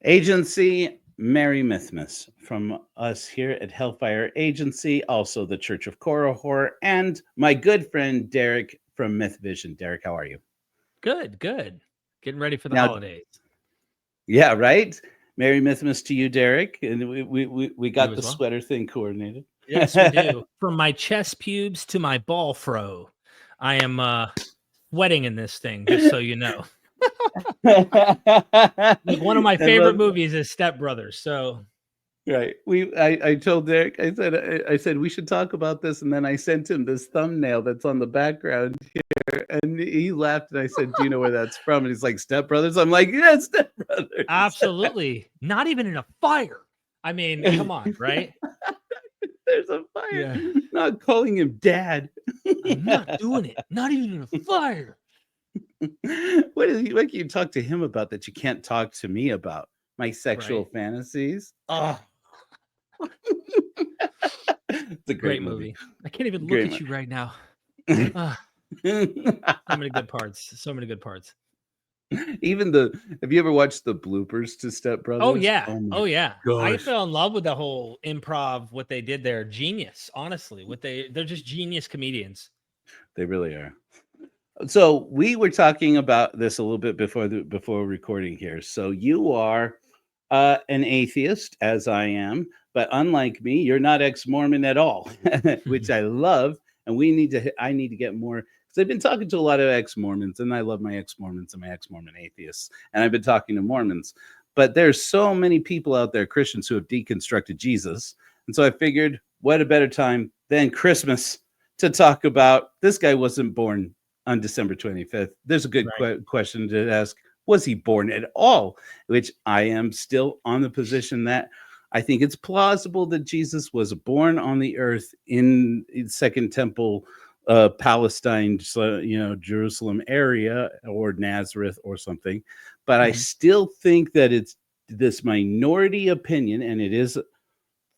Agency, Merry Mythmas from us here at Hellfire Agency, also the Church of Korihor, and my good friend Derek from Mythvision. Derek, how are you? Good. Getting ready for the Now, holidays. yeah, right? Merry Mythmas to you, Derek. And we got You the as well? sweater thing coordinated. Yes, we do. From my chest pubes to my ball fro, I am sweating in this thing, just so you know. Like one of my favorite movies is Step Brothers. So right. I told Derek, I said we should talk about this, and then I sent him this thumbnail that's on the background here, and he laughed, and I said, "Do you know where that's from?" And he's like, "Step Brothers." I'm like, "Yeah, Step Brothers." absolutely. Not even in a fire. I mean, come on, right? There's a fire. Yeah. Not calling him dad. I'm not doing it. Not even in a fire. What can you talk to him about that you can't talk to me about? My sexual fantasies. Oh, it's a great movie. I can't even look at you right now. So many good parts. Even have you ever watched the bloopers to Step Brothers? Oh yeah. I gosh. fell in love with the whole improv, what they did there. Genius, honestly. They're just genius comedians. They really are. So we were talking about this a little bit before recording here. So you are an atheist, as I am, but unlike me, you're not ex-Mormon at all, which I love. And I need to get more, because I've been talking to a lot of ex-Mormons, and I love my ex-Mormons and my ex-Mormon atheists. And I've been talking to Mormons, but there's so many people out there, Christians, who have deconstructed Jesus. And so I figured, what a better time than Christmas to talk about this guy wasn't born on December 25th. There's a good question to ask. Was he born at all? Which I am still on the position that I think it's plausible that Jesus was born on the earth in Second Temple, Palestine, Jerusalem area, or Nazareth or something. But I still think that it's this minority opinion, and it is,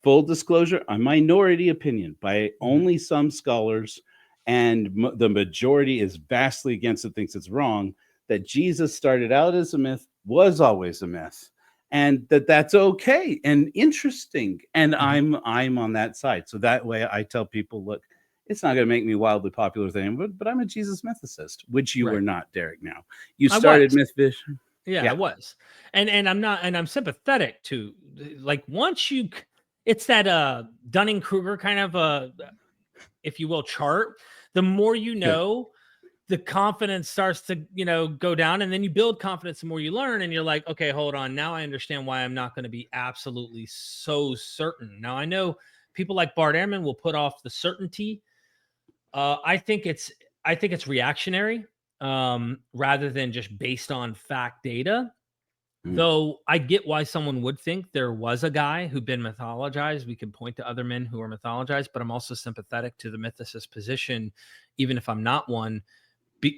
full disclosure, a minority opinion by only some scholars, and the majority is vastly against it, thinks it's wrong, that Jesus started out as a myth, was always a myth, and that's okay and interesting. And I'm on that side. So that way I tell people, look, it's not going to make me wildly popular with anyone, but I'm a Jesus mythicist, which you were not, Derek. Now you started Mythvision. Yeah, I was. And I'm not, and I'm sympathetic to, like, once you, it's that Dunning-Kruger kind of if you will, chart. The more you know, the confidence starts to, go down, and then you build confidence the more you learn, and you're like, okay, hold on. Now I understand why I'm not going to be absolutely so certain. Now I know people like Bart Ehrman will put off the certainty. I think it's reactionary, rather than just based on fact data. Though I get why someone would think there was a guy who'd been mythologized. We can point to other men who are mythologized, but I'm also sympathetic to the mythicist position, even if I'm not one.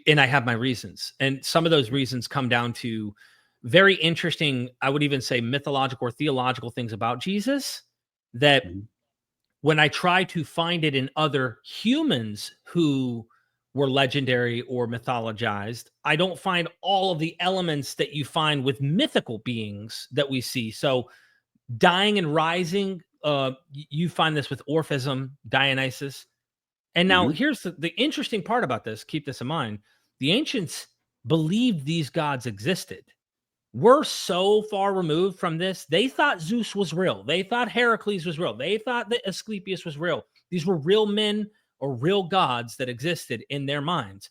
And I have my reasons. And some of those reasons come down to very interesting, I would even say mythological or theological things about Jesus that when I try to find it in other humans who were legendary or mythologized, I don't find all of the elements that you find with mythical beings that we see. So dying and rising, you find this with Orphism, Dionysus. And now here's the interesting part about this. Keep this in mind. The ancients believed these gods existed. We're so far removed from this. They thought Zeus was real. They thought Heracles was real. They thought that Asclepius was real. These were real men or real gods that existed in their minds.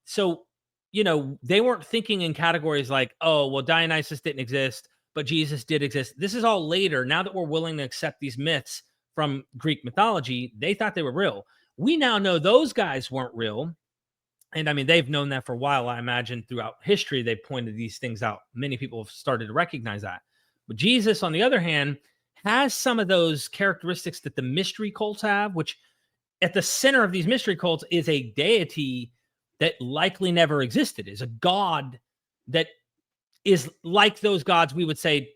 So, they weren't thinking in categories like, oh, well, Dionysus didn't exist, but Jesus did exist. This is all later. Now that we're willing to accept these myths from Greek mythology, they thought they were real. We now know those guys weren't real. And I mean, they've known that for a while. I imagine throughout history, they've pointed these things out. Many people have started to recognize that. But Jesus, on the other hand, has some of those characteristics that the mystery cults have, which at the center of these mystery cults is a deity that likely never existed, is a god that is like those gods we would say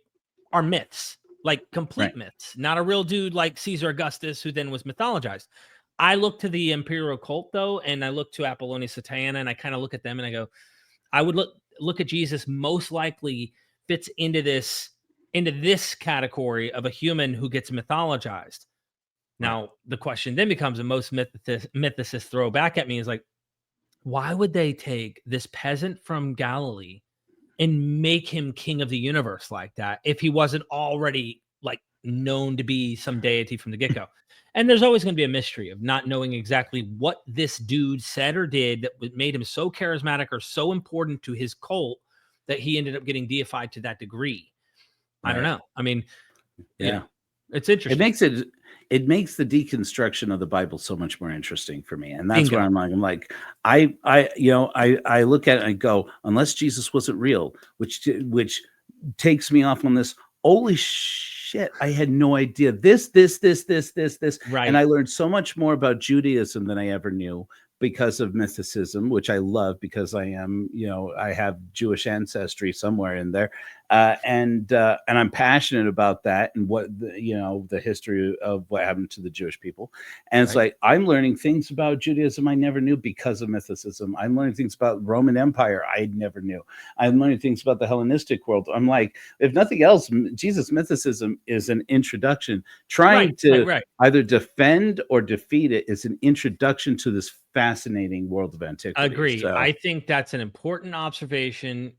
are myths, like complete myths, not a real dude like Caesar Augustus, who then was mythologized. I look to the imperial cult, though, and I look to Apollonia Satiana, and I kind of look at them and I go, I would look at Jesus most likely fits into this category of a human who gets mythologized. Now, the question then becomes, and most mythicists throw back at me, is like, why would they take this peasant from Galilee and make him king of the universe like that if he wasn't already like known to be some deity from the get-go? And there's always going to be a mystery of not knowing exactly what this dude said or did that made him so charismatic or so important to his cult that he ended up getting deified to that degree. I don't know. I mean, you know, it's interesting. It makes the deconstruction of the Bible so much more interesting for me. And that's where I'm like, I look at it and I go, unless Jesus wasn't real, which takes me off on this, holy shit, I had no idea this. Right. And I learned so much more about Judaism than I ever knew because of mythicism, which I love because I am, I have Jewish ancestry somewhere in there. And I'm passionate about that and what the history of what happened to the Jewish people. And it's like, I'm learning things about Judaism I never knew because of mythicism. I'm learning things about Roman Empire I never knew. I'm learning things about the Hellenistic world. I'm like, if nothing else, Jesus mythicism is an introduction. Trying to either defend or defeat it is an introduction to this fascinating world of antiquity. Agree. So, I think that's an important observation.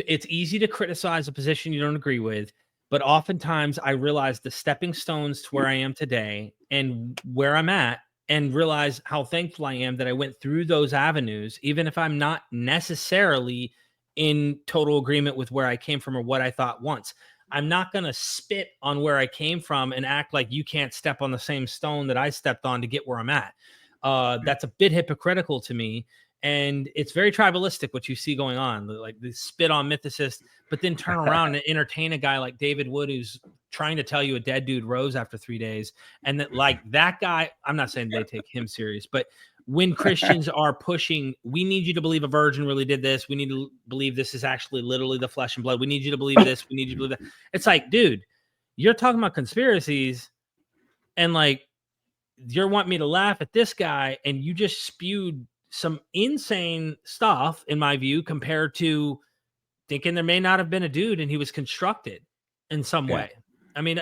It's easy to criticize a position you don't agree with, but oftentimes I realize the stepping stones to where I am today and where I'm at, and realize how thankful I am that I went through those avenues, even if I'm not necessarily in total agreement with where I came from or what I thought once. I'm not going to spit on where I came from and act like you can't step on the same stone that I stepped on to get where I'm at. That's a bit hypocritical to me. And it's very tribalistic what you see going on, like the spit on mythicists, but then turn around and entertain a guy like David Wood who's trying to tell you a dead dude rose after 3 days. And that, like, that guy, I'm not saying they take him serious, but when Christians are pushing, we need you to believe a virgin really did this. We need to believe this is actually literally the flesh and blood. We need you to believe this. We need you to believe that. It's like, dude, you're talking about conspiracies and like, you're wanting me to laugh at this guy, and you just spewed some insane stuff, in my view, compared to thinking there may not have been a dude and he was constructed in some way. I mean,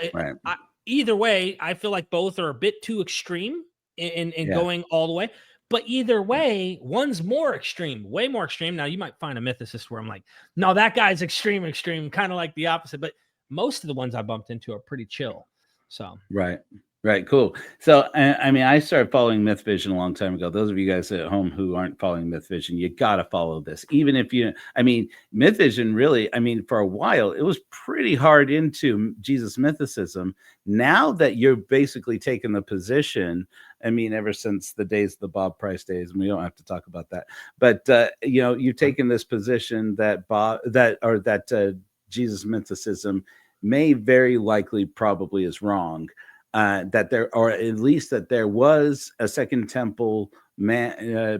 either way, I feel like both are a bit too extreme in going all the way. But either way, one's more extreme, way more extreme. Now, you might find a mythicist where I'm like, no, that guy's extreme, kind of like the opposite. But most of the ones I bumped into are pretty chill. So Right, cool. So, I mean, I started following Mythvision a long time ago. Those of you guys at home who aren't following Mythvision, you got to follow this. Even if Mythvision really, for a while, it was pretty hard into Jesus mythicism. Now that you're basically taking the position, ever since the days of the Bob Price days, and we don't have to talk about that, but, you've taken this position that Jesus mythicism may very likely probably is wrong. That there was a Second Temple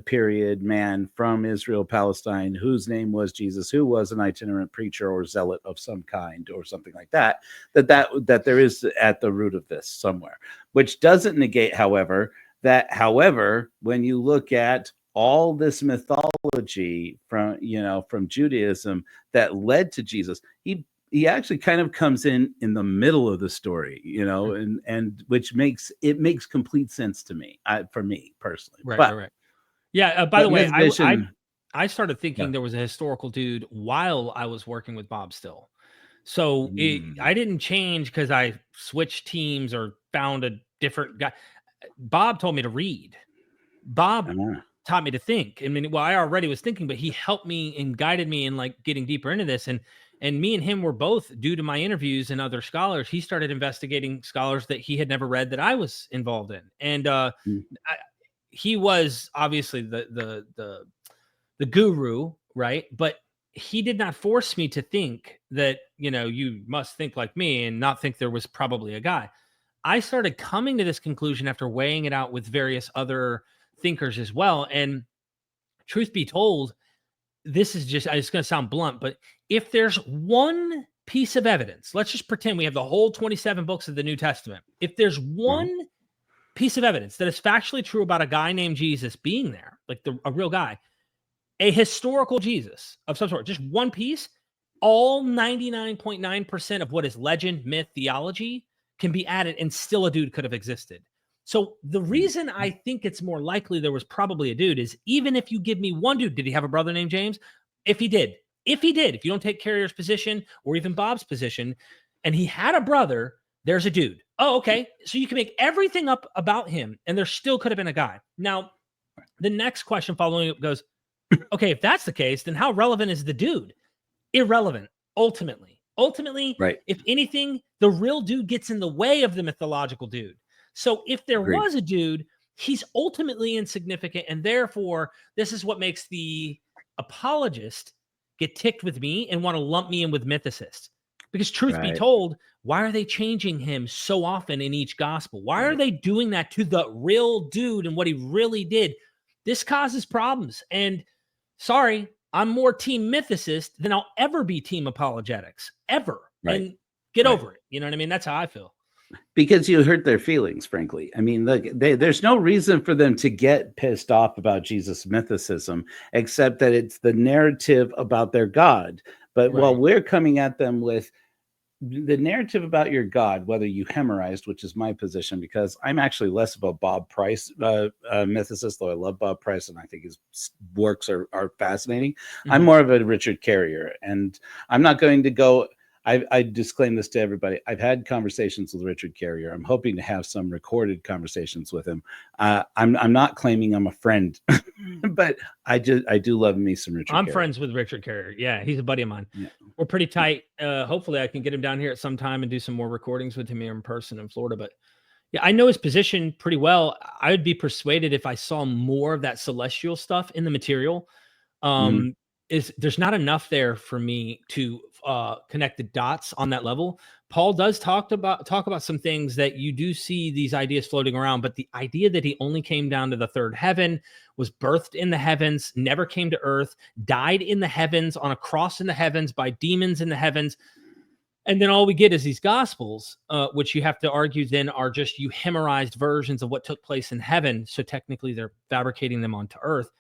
period man from Israel, Palestine, whose name was Jesus, who was an itinerant preacher or zealot of some kind or something like that, that there is at the root of this somewhere, which doesn't negate, however, when you look at all this mythology from Judaism that led to Jesus, he actually kind of comes in the middle of the story, and which makes complete sense to me, for me personally. Right. Yeah. By the way, I started thinking there was a historical dude while I was working with Bob still. So I didn't change because I switched teams or found a different guy. Bob told me to read. Bob taught me to think. I already was thinking, but he helped me and guided me in like getting deeper into this. And me and him were both, due to my interviews and other scholars, he started investigating scholars that he had never read that I was involved in. And he was obviously the guru, right? But he did not force me to think that, you must think like me and not think there was probably a guy. I started coming to this conclusion after weighing it out with various other thinkers as well. And truth be told, this is just, it's going to sound blunt, but if there's one piece of evidence, let's just pretend we have the whole 27 books of the New Testament. If there's one piece of evidence that is factually true about a guy named Jesus being there, like a real guy, a historical Jesus of some sort, just one piece, all 99.9% of what is legend, myth, theology can be added, and still a dude could have existed. So the reason I think it's more likely there was probably a dude is, even if you give me one dude, did he have a brother named James? If he did, if you don't take Carrier's position or even Bob's position, and he had a brother, there's a dude. Oh, okay. So you can make everything up about him, and there still could have been a guy. Now, the next question following up goes, okay, if that's the case, then how relevant is the dude? Irrelevant, ultimately. Right. If anything, the real dude gets in the way of the mythological dude. So if there Agreed. was a dude, he's ultimately insignificant, and therefore, this is what makes the apologist get ticked with me and want to lump me in with mythicists. Because truth be Right. told, why are they changing him so often in each gospel? Why are they doing that to the real dude and what he really did? This causes problems. And sorry, I'm more team mythicist than I'll ever be team apologetics, ever. Right. And get Right. over it. You know what I mean? That's how I feel. Because you hurt their feelings, frankly. I mean, look, there's no reason for them to get pissed off about Jesus mythicism, except that it's the narrative about their God. But while we're coming at them with the narrative about your God, whether you hemerized, which is my position, because I'm actually less of a Bob Price mythicist, though I love Bob Price and I think his works are fascinating. Mm-hmm. I'm more of a Richard Carrier, and I'm not going to go. I disclaim this to everybody. I've had conversations with Richard Carrier. I'm hoping to have some recorded conversations with him. I'm not claiming I'm a friend, but I do love me some Richard I'm Carrier. friends with Richard Carrier. Yeah, he's a buddy of mine. Yeah. We're pretty tight. Hopefully I can get him down here at some time and do some more recordings with him here in person in Florida. But yeah, I know his position pretty well. I would be persuaded if I saw more of that celestial stuff in the material. There's not enough there for me to connect the dots on that level. Paul does talk about some things that you do see these ideas floating around, but the idea that he only came down to the third heaven, was birthed in the heavens, never came to earth, died in the heavens, on a cross in the heavens, by demons in the heavens, and then all we get is these gospels, which you have to argue then are just euhemerized versions of what took place in heaven. So technically they're fabricating them onto earth.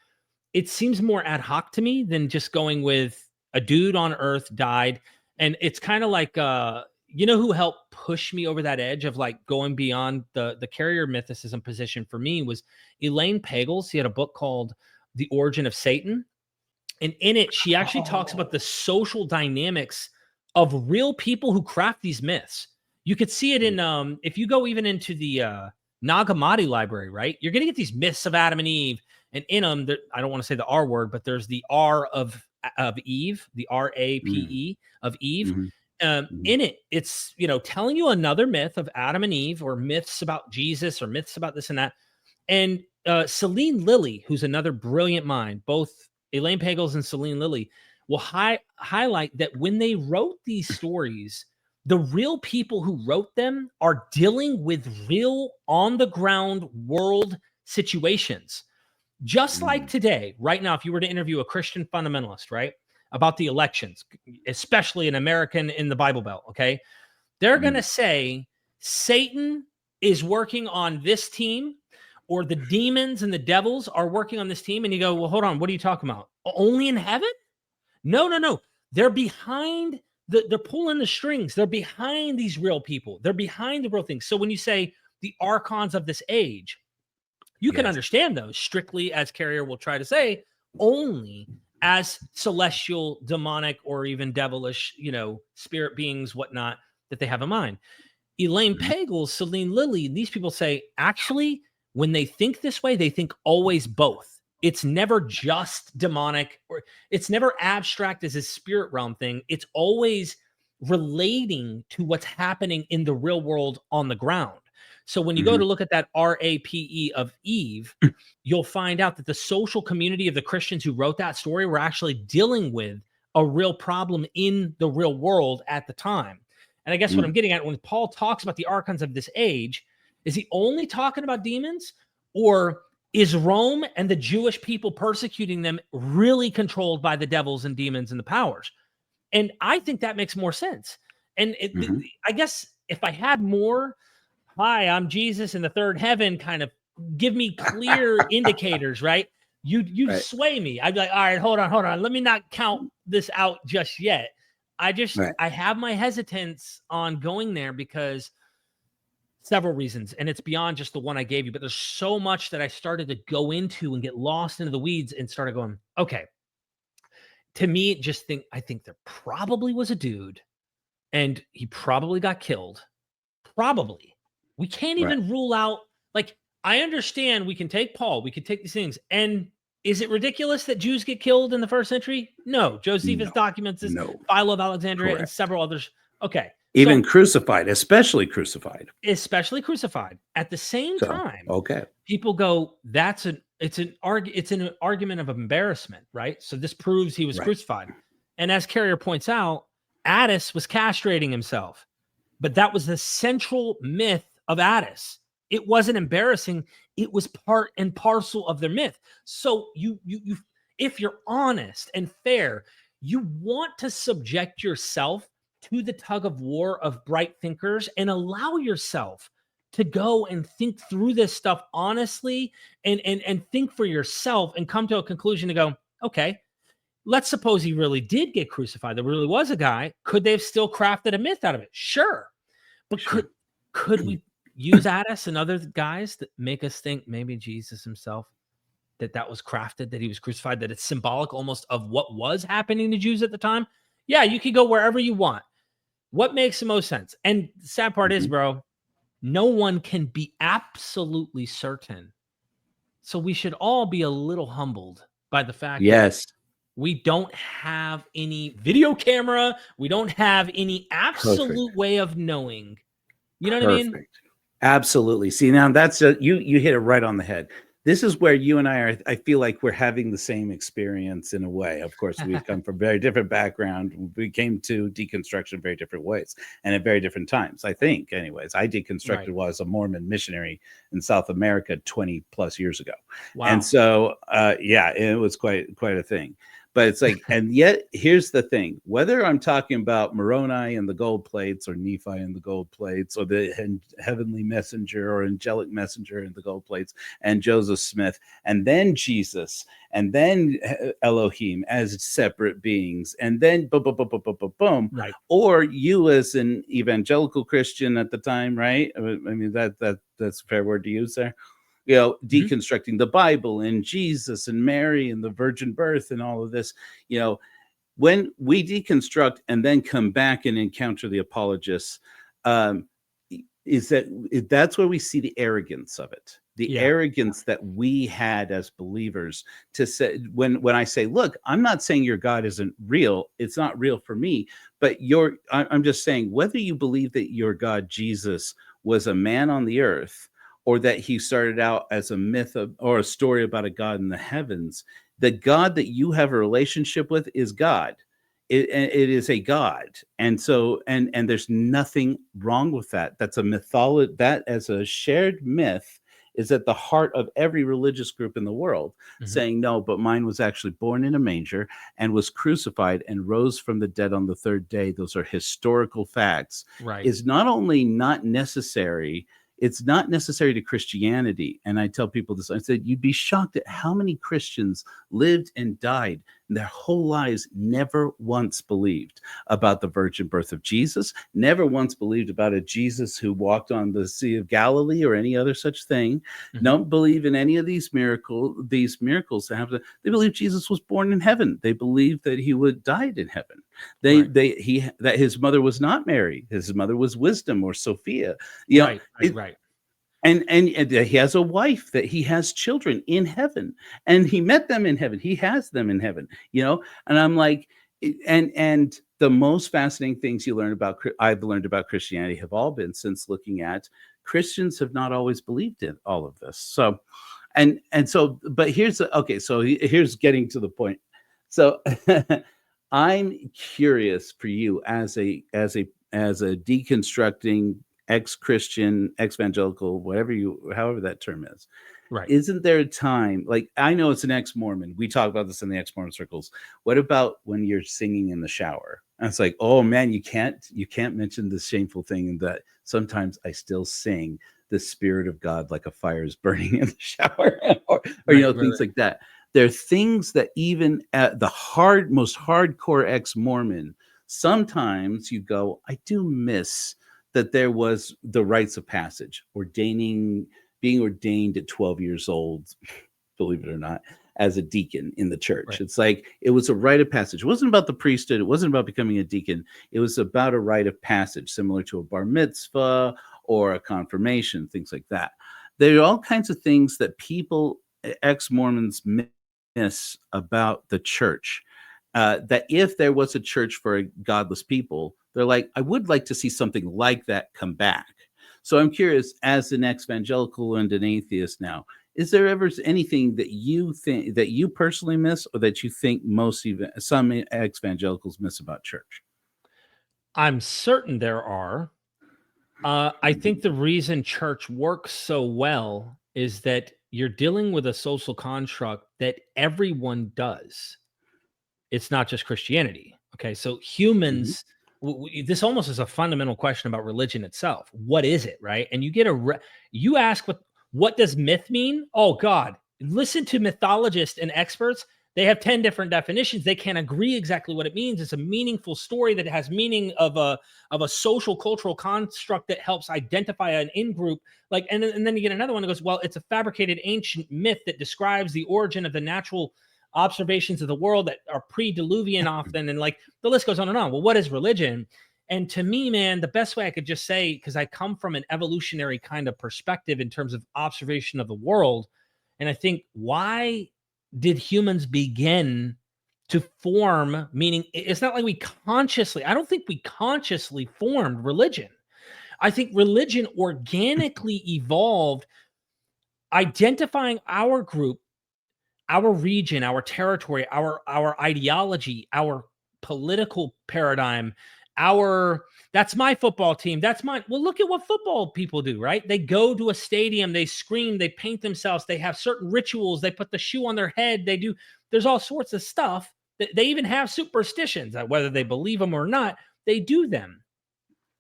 It seems more ad hoc to me than just going with a dude on earth died. And it's kind of like, you know, who helped push me over that edge of like going beyond the Carrier mythicism position for me was Elaine Pagels. She had a book called The Origin of Satan. And in it, she actually talks about the social dynamics of real people who craft these myths. You could see it in, if you go even into the Nag Hammadi library, right? You're going to get these myths of Adam and Eve. And in them, I don't want to say the R word, but there's the R of Eve, the R-A-P-E of Eve. In it, it's, you know, telling you another myth of Adam and Eve, or myths about Jesus, or myths about this and that. And Celine Lilly, who's another brilliant mind, both Elaine Pagels and Celine Lilly, will highlight that when they wrote these stories, the real people who wrote them are dealing with real on-the-ground world situations. Just like today, right now, if you were to interview a Christian fundamentalist, right, about the elections, especially an American in the Bible Belt, okay, they're going to say Satan is working on this team, or the demons and the devils are working on this team. And you go, well, hold on, what are you talking about? Only in heaven? No. They're behind, they're pulling the strings. They're behind these real people. They're behind the real things. So when you say the archons of this age, you can understand those strictly, as Carrier will try to say, only as celestial, demonic, or even devilish, you know, spirit beings, whatnot, that they have in mind. Elaine Pagels, Celine Lilly, these people say, actually, when they think this way, they think always both. It's never just demonic, or it's never abstract as a spirit realm thing. It's always relating to what's happening in the real world on the ground. So when you go to look at that RAPE of Eve, you'll find out that the social community of the Christians who wrote that story were actually dealing with a real problem in the real world at the time. And I guess what I'm getting at, when Paul talks about the archons of this age, is he only talking about demons, or is Rome and the Jewish people persecuting them really controlled by the devils and demons and the powers? And I think that makes more sense. And I guess if I had more, hi, I'm Jesus in the third heaven, kind of give me clear indicators, right? You sway me. I'd be like, all right, hold on. Let me not count this out just yet. I have my hesitance on going there because several reasons, and it's beyond just the one I gave you, but there's so much that I started to go into and get lost into the weeds and started going, okay, to me, I think there probably was a dude and he probably got killed. Probably. We can't even rule out, like, I understand we can take Paul, we can take these things. And is it ridiculous that Jews get killed in the first century? No. Josephus documents this, Philo of Alexandria, and several others. Okay. Even crucified, especially crucified. At the same time, people go, it's an argument of embarrassment, right? So this proves he was crucified. And as Carrier points out, Attis was castrating himself. But that was the central myth of Attis. It wasn't embarrassing. It was part and parcel of their myth. So you if you're honest and fair, you want to subject yourself to the tug of war of bright thinkers and allow yourself to go and think through this stuff honestly and think for yourself and come to a conclusion to go, okay, let's suppose he really did get crucified. There really was a guy. Could they have still crafted a myth out of it? Sure. But could we use Attis and other guys that make us think maybe Jesus himself, that was crafted, that he was crucified, that it's symbolic almost of what was happening to Jews at the time? Yeah, you can go wherever you want. What makes the most sense? And the sad part is, bro, no one can be absolutely certain. So we should all be a little humbled by the fact that we don't have any video camera. We don't have any absolute way of knowing. You know what I mean? Absolutely. See, now that's you hit it right on the head. This is where you and I feel like we're having the same experience in a way. Of course, we've come from very different background. We came to deconstruction very different ways and at very different times, I think. Anyways, I deconstructed while I was a Mormon missionary in South America 20 plus years ago. Wow. And so, it was quite a thing. But it's like, and yet here's the thing, whether I'm talking about Moroni and the gold plates or Nephi and the gold plates or the heavenly messenger or angelic messenger and the gold plates and Joseph Smith and then Jesus and then Elohim as separate beings and then boom. Right. Or you as an evangelical Christian at the time, right? I mean, that's a fair word to use there. Deconstructing the Bible and Jesus and Mary and the virgin birth and all of this, when we deconstruct and then come back and encounter the apologists, that's where we see the arrogance of it, arrogance that we had as believers to say, when I say, look, I'm not saying your God isn't real. It's not real for me, but I'm just saying whether you believe that your God, Jesus, was a man on the earth, or that he started out as a myth or a story about a God in the heavens, the God that you have a relationship with is God. It is a God. And so, and there's nothing wrong with that. That's a mythology, that as a shared myth is at the heart of every religious group in the world, saying, no, but mine was actually born in a manger and was crucified and rose from the dead on the third day. Those are historical facts. Right. Is not only not necessary, it's not necessary to Christianity. And I tell people this, I said, you'd be shocked at how many Christians lived and died and their whole lives never once believed about the virgin birth of Jesus, never once believed about a Jesus who walked on the Sea of Galilee or any other such thing. Don't believe in any of these miracles that happen. They believe Jesus was born in heaven. They believe that he died in heaven. That his mother was not Mary. His mother was Wisdom or Sophia. Right. And he has a wife, that he has children in heaven, and he met them in heaven. He has them in heaven, and I'm like, and the most fascinating things I've learned about Christianity have all been since looking at Christians have not always believed in all of this. So, but here's getting to the point. So I'm curious for you as a deconstructing ex-Christian, exvangelical, however that term is. Right. Isn't there a time, like, I know it's an ex-Mormon. We talk about this in the ex-Mormon circles. What about when you're singing in the shower? And it's like, oh man, you can't mention this shameful thing that sometimes I still sing the Spirit of God like a fire is burning in the shower or things like that. There are things that even at the most hardcore ex-Mormon sometimes you go, I do miss that there was the rites of passage, being ordained at 12 years old, believe it or not, as a deacon in the church. Right. It's like it was a rite of passage. It wasn't about the priesthood. It wasn't about becoming a deacon. It was about a rite of passage, similar to a bar mitzvah or a confirmation, things like that. There are all kinds of things that people, ex-Mormons, miss about the church. That if there was a church for godless people, they're like, I would like to see something like that come back. So I'm curious, as an ex-evangelical and an atheist now, is there ever anything that you think that you personally miss, or that you think some ex-evangelicals miss about church? I'm certain there are. I think the reason church works so well is that you're dealing with a social construct that everyone does. It's not just Christianity. Okay. So Mhm. humans, this almost is a fundamental question about religion itself. What is it? Right. And you get you ask what does myth mean? Oh God, listen to mythologists and experts. They have 10 different definitions. They can't agree exactly what it means. It's a meaningful story that has meaning of a social cultural construct that helps identify an in-group. Like, and then you get another one that goes, well, it's a fabricated ancient myth that describes the origin of the natural observations of the world that are pre-diluvian often, and like the list goes on and on. Well, what is religion? And to me, man, the best way I could just say, because I come from an evolutionary kind of perspective in terms of observation of the world, and I think, why did humans begin to form? Meaning, it's not like I don't think we consciously formed religion. I think religion organically evolved, identifying our group, our region, our territory, our ideology, our political paradigm, that's my football team. That's mine. Well, look at what football people do, right? They go to a stadium, they scream, they paint themselves, they have certain rituals, they put the shoe on their head, there's all sorts of stuff. They even have superstitions, whether they believe them or not, they do them.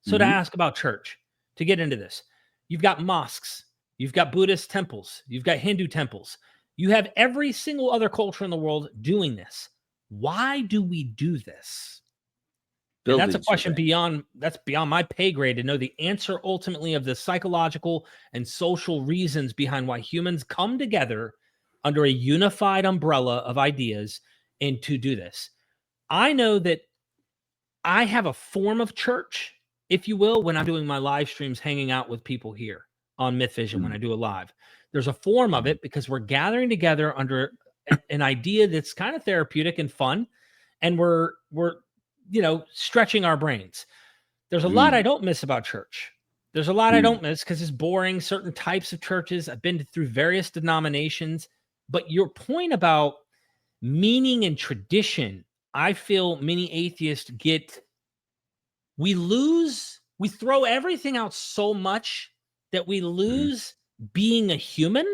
So to Mhm. ask about church, to get into this, you've got mosques, you've got Buddhist temples, you've got Hindu temples, you have every single other culture in the world doing this. Why do we do this? And that's a Buildings are question there. beyond my pay grade to know the answer ultimately of the psychological and social reasons behind why humans come together under a unified umbrella of ideas and to do this. I know that I have a form of church, if you will, when I'm doing my live streams, hanging out with people here on Mythvision when I Mm, do a live. There's a form of mhm, it because we're gathering together under an idea that's kind of therapeutic and fun, and we're stretching our brains. There's a lot I mm, don't miss about church. There's a lot I mm, don't miss because it's boring. Certain types of churches. I've been through various denominations, but your point about meaning and tradition, I feel many atheists we throw everything out so much that we mhm, lose being a human,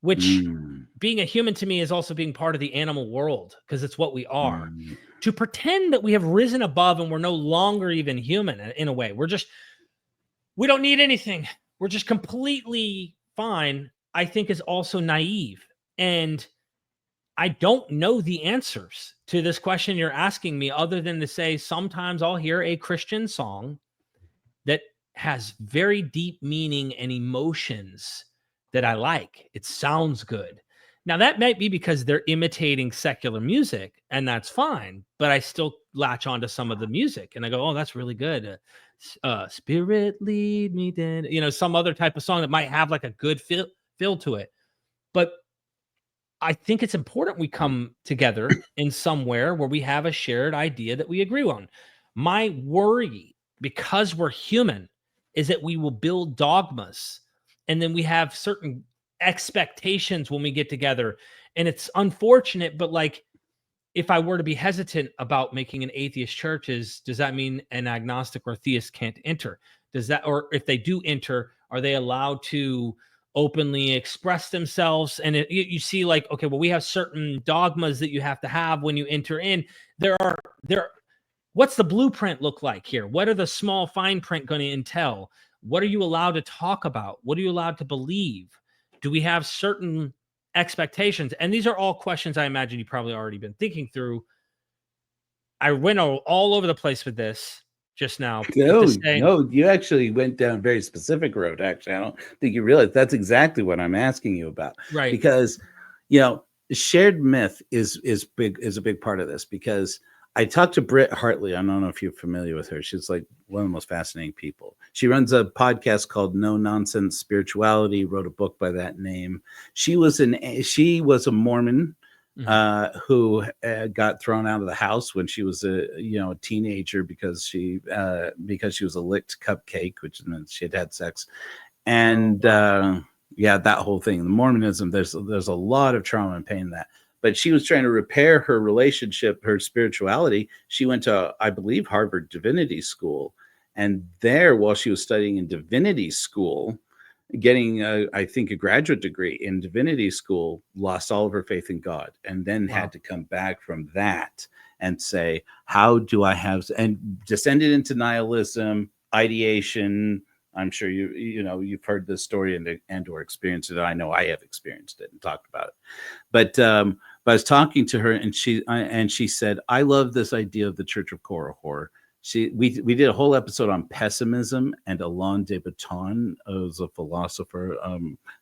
which mm, being a human to me is also being part of the animal world because it's what we are. mm. To pretend that we have risen above and we're no longer even human in a way, we don't need anything. We're just completely fine, I think is also naive. And I don't know the answers to this question you're asking me other than to say sometimes I'll hear a Christian song that has very deep meaning and emotions that I like. It sounds good. Now, that might be because they're imitating secular music, and that's fine, but I still latch onto some of the music and I go, oh, that's really good. Spirit lead me then, some other type of song that might have like a good feel to it. But I think it's important we come together in somewhere where we have a shared idea that we agree on. My worry, because we're human, is that we will build dogmas and then we have certain expectations when we get together. And it's unfortunate, but like if I were to be hesitant about making an atheist church, does that mean an agnostic or theist can't enter? Or if they do enter, are they allowed to openly express themselves? And you see, like, okay, well, we have certain dogmas that you have to have when you enter in. There. What's the blueprint look like here? What are the small fine print going to entail? What are you allowed to talk about? What are you allowed to believe? Do we have certain expectations? And these are all questions I imagine you've probably already been thinking through. I went all over the place with this just now. But No, to say, no, you actually went down a very specific road. Actually, I don't think you realize that's exactly what I'm asking you about. right. Because, shared myth is a big part of this. Because I talked to Britt Hartley. I don't know if you're familiar with her. She's like one of the most fascinating people. She runs a podcast called No Nonsense Spirituality. Wrote a book by that name. She was a Mormon who got thrown out of the house when she was a teenager because she was a licked cupcake, which meant she had had sex, and that whole thing. The Mormonism, there's a lot of trauma and pain in that. But she was trying to repair her relationship, her spirituality. She went to, I believe, Harvard Divinity School, and there, while she was studying in divinity school, getting I think a graduate degree in divinity school, lost all of her faith in God, and then had to come back from that and say, how do I have, and descended into nihilism, ideation. I'm sure you've heard this story and or experienced it. I know I have experienced it and talked about it. But I was talking to her, and she said, I love this idea of the Church of Korihor. We did a whole episode on pessimism, and Alain de Botton, who's a philosopher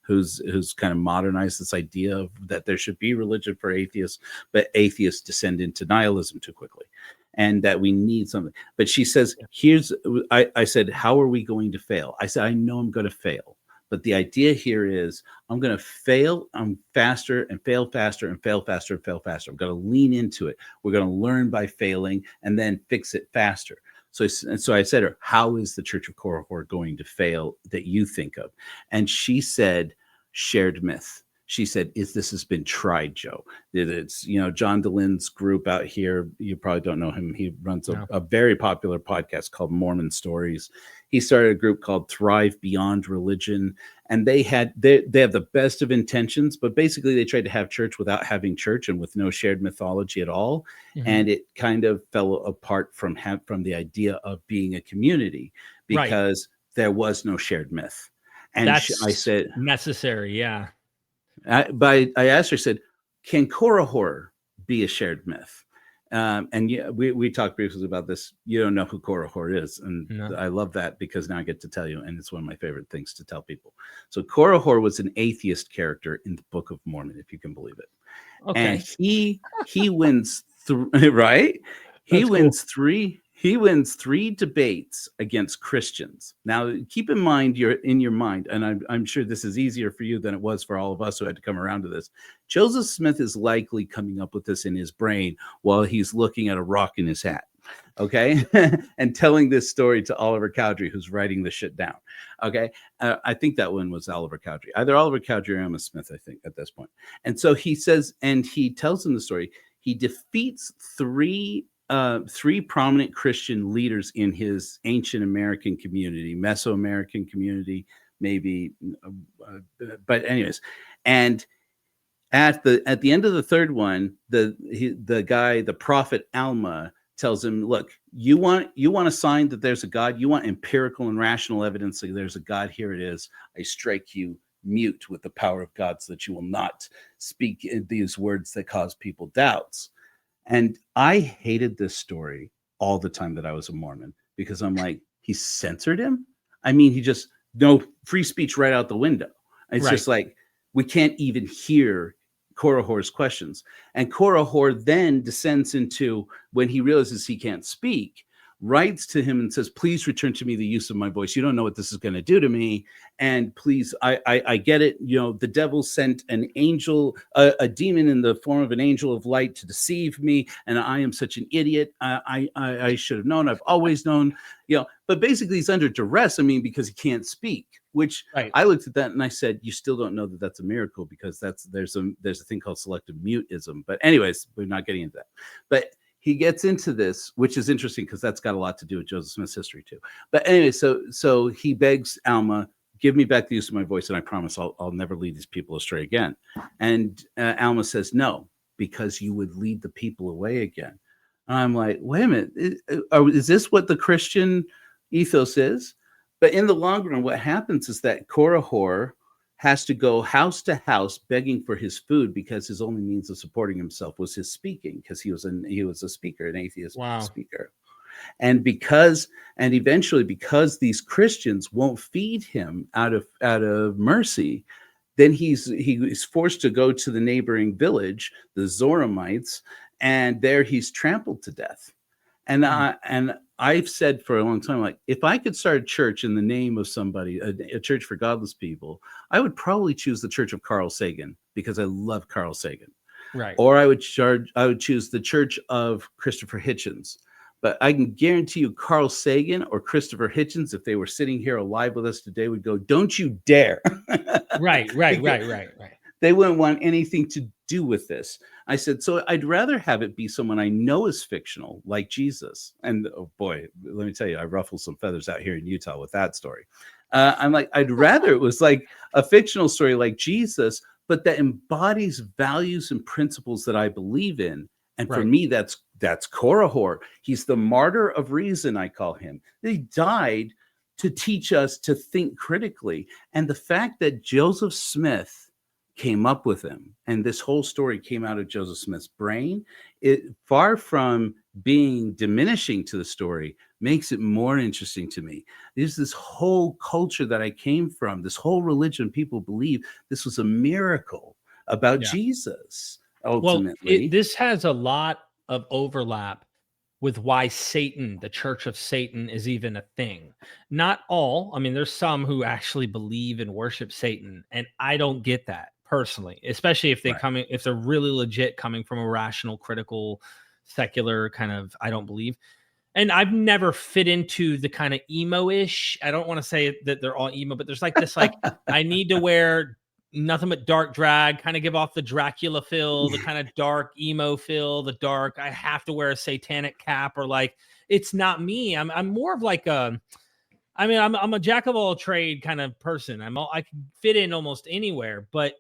who's kind of modernized this idea of that there should be religion for atheists, but atheists descend into nihilism too quickly, and that we need something. But she says, I said, how are we going to fail? I said, I know I'm going to fail. But the idea here is I'm going to fail faster and fail faster and fail faster and fail faster. I'm going to lean into it. We're going to learn by failing and then fix it faster. So I said to her, how is the Church of Korihor going to fail that you think of? And she said, shared myth. She said, this has been tried, Joe. It's, John DeLynne's group out here. You probably don't know him. He runs a very popular podcast called Mormon Stories. He started a group called Thrive Beyond Religion. And they have the best of intentions, but basically they tried to have church without having church and with no shared mythology at all. Mm-hmm. And it kind of fell apart from the idea of being a community because there was no shared myth. And I said, necessary. Yeah. But I asked her, I said, can Korihor be a shared myth? And we talked briefly about this. You don't know who Korihor is. And I love that because now I get to tell you, and it's one of my favorite things to tell people. So Korihor was an atheist character in the Book of Mormon, if you can believe it. Okay. And he wins right? He wins three debates against Christians. Now, keep in mind, and I'm sure this is easier for you than it was for all of us who had to come around to this. Joseph Smith is likely coming up with this in his brain while he's looking at a rock in his hat, okay? And telling this story to Oliver Cowdery, who's writing the shit down, okay? I think that one was Oliver Cowdery. Either Oliver Cowdery or Emma Smith, I think, at this point. And so he says, and he tells him the story. He defeats three prominent Christian leaders in his ancient American community, Mesoamerican community, maybe. But anyways, and at the end of the third one, the prophet Alma tells him, look, you want a sign that there's a God? You want empirical and rational evidence that there's a God? Here it is. I strike you mute with the power of God so that you will not speak these words that cause people doubts. And I hated this story all the time that I was a Mormon because I'm like, he censored him. I mean, he just no free speech right out the window. It's just like, we can't even hear Korihor's questions. And Korihor then descends into, when he realizes he can't speak, writes to him and says, please return to me the use of my voice. You don't know what this is going to do to me. And please, I get it. The devil sent an angel, a demon in the form of an angel of light to deceive me. And I am such an idiot. I should have known. I've always known, but basically he's under duress. I mean, because he can't speak, which I looked at that and I said, you still don't know that that's a miracle because there's a thing called selective mutism. But anyways, we're not getting into that. But he gets into this, which is interesting because that's got a lot to do with Joseph Smith's history too. But anyway, so he begs Alma, give me back the use of my voice, and I promise I'll never lead these people astray again. And Alma says, no, because you would lead the people away again. And I'm like, wait a minute, is this what the Christian ethos is? But in the long run, what happens is that Korihor has to go house to house begging for his food because his only means of supporting himself was his speaking, because he was a speaker, an atheist speaker. And eventually, because these Christians won't feed him out of mercy, then he's forced to go to the neighboring village, the Zoramites, and there he's trampled to death. And I've said for a long time, like, if I could start a church in the name of somebody, a church for godless people, I would probably choose the Church of Carl Sagan, because I love Carl Sagan. Right. Or I would choose the Church of Christopher Hitchens. But I can guarantee you, Carl Sagan or Christopher Hitchens, if they were sitting here alive with us today, would go, "Don't you dare!" Right. They wouldn't want anything to do with this. I said, so I'd rather have it be someone I know is fictional, like Jesus. And oh boy, let me tell you, I ruffled some feathers out here in Utah with that story. I'm like, I'd rather it was like a fictional story like Jesus, but that embodies values and principles that I believe in. And for me, that's Korihor. He's the martyr of reason, I call him. He died to teach us to think critically. And the fact that Joseph Smith came up with him, and this whole story came out of Joseph Smith's brain, it, far from being diminishing to the story, makes it more interesting to me. There's this whole culture that I came from, this whole religion, people believe this was a miracle about Jesus, ultimately. Well, this has a lot of overlap with why Satan, the Church of Satan, is even a thing. Not all. I mean, there's some who actually believe and worship Satan, and I don't get that personally, especially if if they're really legit coming from a rational, critical, secular kind of, I don't believe. And I've never fit into the kind of emo-ish. I don't want to say that they're all emo, but there's like this, like, I need to wear nothing but dark drag, kind of give off the Dracula feel, the kind of dark emo feel, the dark, I have to wear a satanic cap, or like, it's not me. I'm more of like I'm a jack of all trade kind of person. I can fit in almost anywhere, but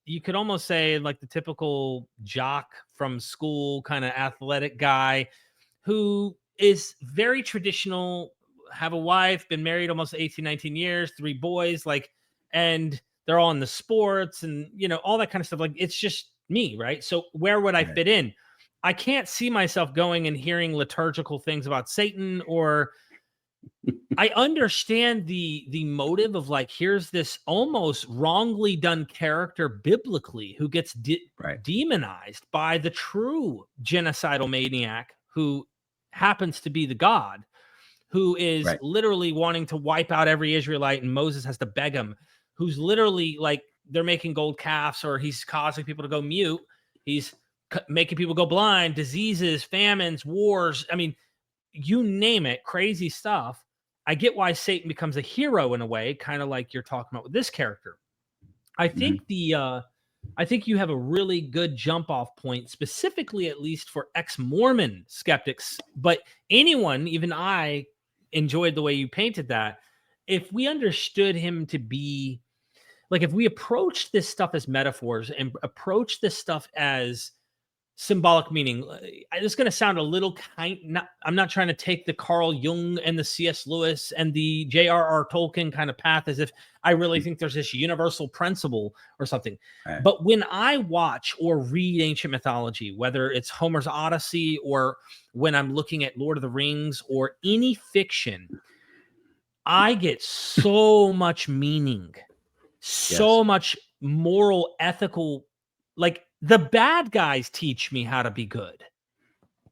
you could almost say like the typical jock from school, kind of athletic guy who is very traditional, have a wife, been married almost 18, 19 years, 3 boys, like, and they're all in the sports and, all that kind of stuff. Like, it's just me, right? So where would I fit in? I can't see myself going and hearing liturgical things about Satan, or I understand the motive of, like, here's this almost wrongly done character biblically who gets demonized by the true genocidal maniac who happens to be the God, who is literally wanting to wipe out every Israelite, and Moses has to beg him, who's literally like, they're making gold calves, or he's causing people to go mute. He's making people go blind, diseases, famines, wars. I mean, you name it, crazy stuff. I get why Satan becomes a hero in a way, kind of like you're talking about with this character. I think I think you have a really good jump off point, specifically, at least for ex-Mormon skeptics, but anyone, even I, enjoyed the way you painted that. If we understood him to be, like, if we approach this stuff as metaphors and approach this stuff as symbolic meaning, this is going to sound a little I'm not trying to take the Carl Jung and the C.S. Lewis and the J.R.R. Tolkien kind of path as if I really think there's this universal principle or something. But when I watch or read ancient mythology, whether it's Homer's Odyssey, or when I'm looking at Lord of the Rings or any fiction, I get so much meaning, so much moral, ethical, like, the bad guys teach me how to be good.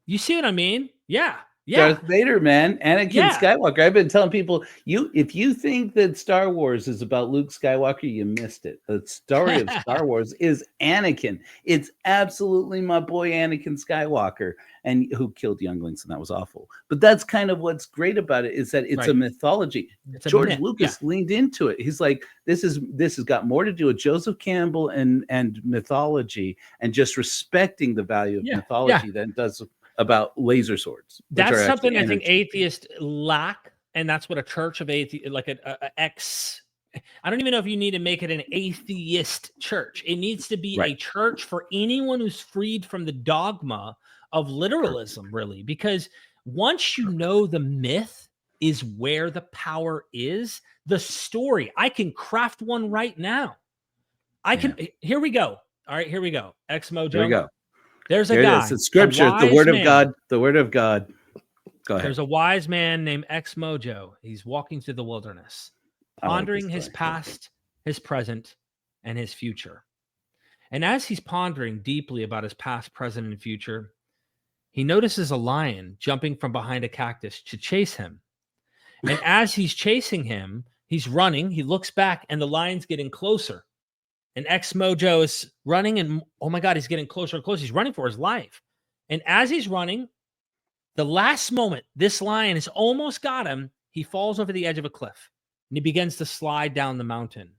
You see what I mean? Yeah. Darth Vader, man. Anakin Skywalker. I've been telling people, if you think that Star Wars is about Luke Skywalker, you missed it. The story of Star Wars is Anakin. It's absolutely my boy Anakin Skywalker, and who killed younglings, and that was awful. But that's kind of what's great about it, is that it's a mythology. George Lucas leaned into it. He's like, this has got more to do with Joseph Campbell and mythology, and just respecting the value of mythology than it does about laser swords. That's something I think atheists lack, and that's what a church of atheists, like I don't even know if you need to make it an atheist church. It needs to be a church for anyone who's freed from the dogma of literalism, really, because once you know the myth, is where the power is. The story, I can craft one right now. Here we go. All right, here we go. Exmo Joe. Here we go. There's Here a guy. it is. It's scripture. The word of God. The word of God. Go ahead. There's a wise man named Exmo Joe. He's walking through the wilderness, pondering his past, his present, and his future. And as he's pondering deeply about his past, present, and future, he notices a lion jumping from behind a cactus to chase him. And as he's chasing him, he's running. He looks back, and the lion's getting closer. And Exmo Joe is running, and oh my God, he's getting closer and closer. He's running for his life. And as he's running, the last moment this lion has almost got him, he falls over the edge of a cliff, and he begins to slide down the mountain.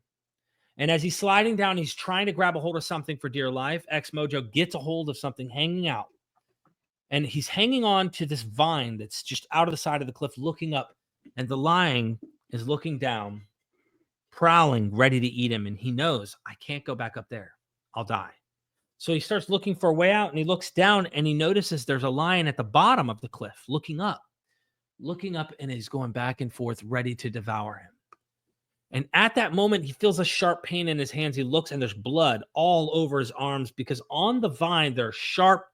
And as he's sliding down, he's trying to grab a hold of something for dear life. Exmo Joe gets a hold of something hanging out, and he's hanging on to this vine that's just out of the side of the cliff, looking up, and the lion is looking down, prowling, ready to eat him. And he knows, I can't go back up there. I'll die. So he starts looking for a way out, and he looks down, and he notices there's a lion at the bottom of the cliff looking up, and he's going back and forth, ready to devour him. And at that moment, he feels a sharp pain in his hands. He looks, and there's blood all over his arms, because on the vine, there are sharp,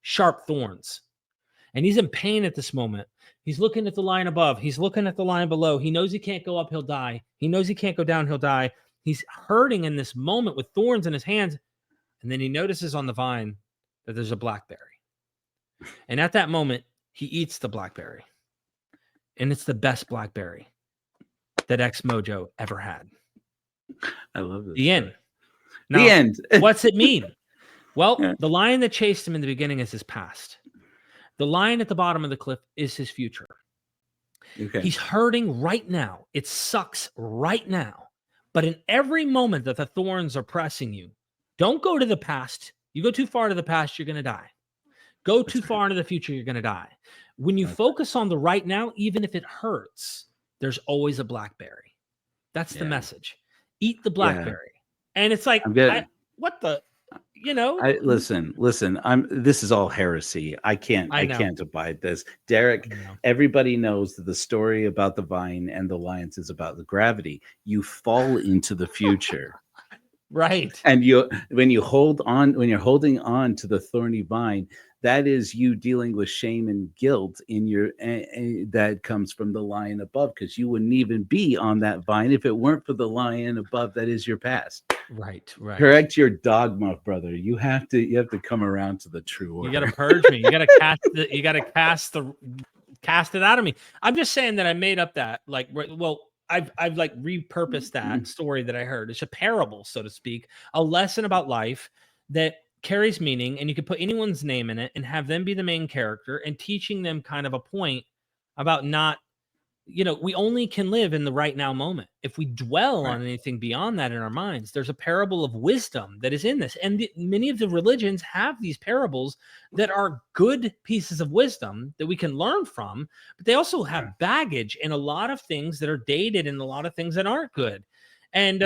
sharp thorns. And he's in pain at this moment. He's looking at the line above. He's looking at the line below. He knows he can't go up, he'll die. He knows he can't go down, he'll die. He's hurting in this moment with thorns in his hands. And then he notices on the vine that there's a blackberry. And at that moment, he eats the blackberry. And it's the best blackberry that Exmo Joe ever had. I love this. The end. Now, the end. What's it mean? Well, the lion that chased him in the beginning is his past. The lion at the bottom of the cliff is his future. Okay. He's hurting right now. It sucks right now. But in every moment that the thorns are pressing you, don't go to the past. You go too far to the past, you're going to die. Go too far into the future, you're going to die. When you focus on the right now, even if it hurts, there's always a blackberry. That's the message. Eat the blackberry. And it's like, what the, you know? Listen, this is all heresy. I can't abide this. Derek, everybody knows that the story about the vine and the lions is about the gravity. You fall into the future. Right. And when you're holding on to the thorny vine, that is you dealing with shame and guilt in your that comes from the lion above, because you wouldn't even be on that vine if it weren't for the lion above. That is your past. Right. Correct your dogma, brother. You have to come around to the true order. You got to purge me. You got to cast it out of me. I'm just saying that I made up that, like, well, I've like repurposed that story that I heard. It's a parable, so to speak, a lesson about life that carries meaning, and you could put anyone's name in it and have them be the main character, and teaching them kind of a point about not, we only can live in the right now moment. If we dwell on anything beyond that in our minds, there's a parable of wisdom that is in this. And many of the religions have these parables that are good pieces of wisdom that we can learn from, but they also have baggage in a lot of things that are dated and a lot of things that aren't good. And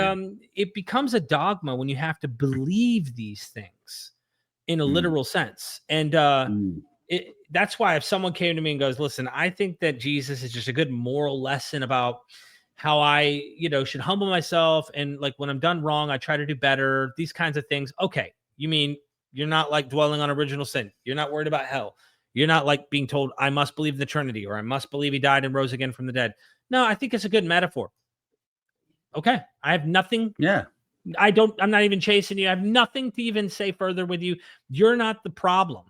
it becomes a dogma when you have to believe these things in a literal sense. And that's why if someone came to me and goes, listen, I think that Jesus is just a good moral lesson about how I, should humble myself. And like when I'm done wrong, I try to do better, these kinds of things. Okay. You mean you're not like dwelling on original sin. You're not worried about hell. You're not like being told, I must believe the Trinity, or I must believe he died and rose again from the dead. No, I think it's a good metaphor. Okay. I have nothing. Yeah. I'm not even chasing you. I have nothing to even say further with you. You're not the problem.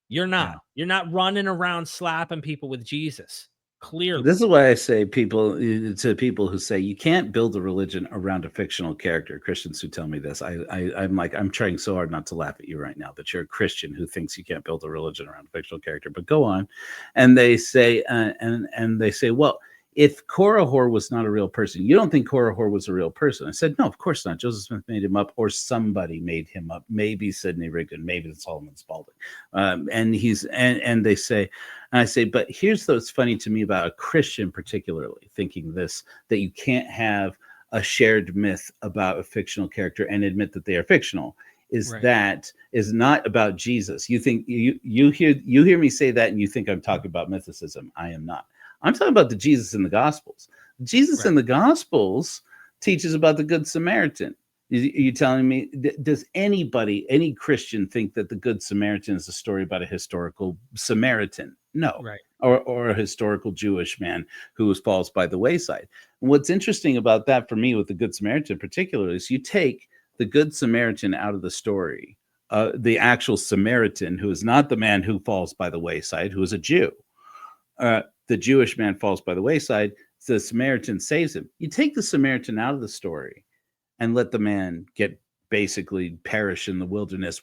You're not. Yeah. You're not running around slapping people with Jesus. Clearly. This is why I say to people who say you can't build a religion around a fictional character. Christians who tell me this, I'm like, I'm trying so hard not to laugh at you right now that you're a Christian who thinks you can't build a religion around a fictional character. But go on, and they say, and they say, well, if Korihor was not a real person, you don't think Korihor was a real person? I said, no, of course not. Joseph Smith made him up, or somebody made him up. Maybe Sidney Rigdon, maybe it's Solomon Spaulding. And they say, and I say, but here's what's funny to me about a Christian, particularly thinking this, that you can't have a shared myth about a fictional character and admit that they are fictional. is Right. that is not about Jesus. You think you hear me say that and you think I'm talking about mythicism. I am not. I'm talking about the Jesus in the Gospels. Jesus Right. in the Gospels teaches about the Good Samaritan. You telling me, does anybody, any Christian, think that the Good Samaritan is a story about a historical Samaritan? No. Right. Or a historical Jewish man who falls by the wayside. And what's interesting about that for me with the Good Samaritan in particular is you take the Good Samaritan out of the story, the actual Samaritan, who is not the man who falls by the wayside, who is a Jew. The Jewish man falls by the wayside. The Samaritan saves him. You take the Samaritan out of the story and let the man get basically perish in the wilderness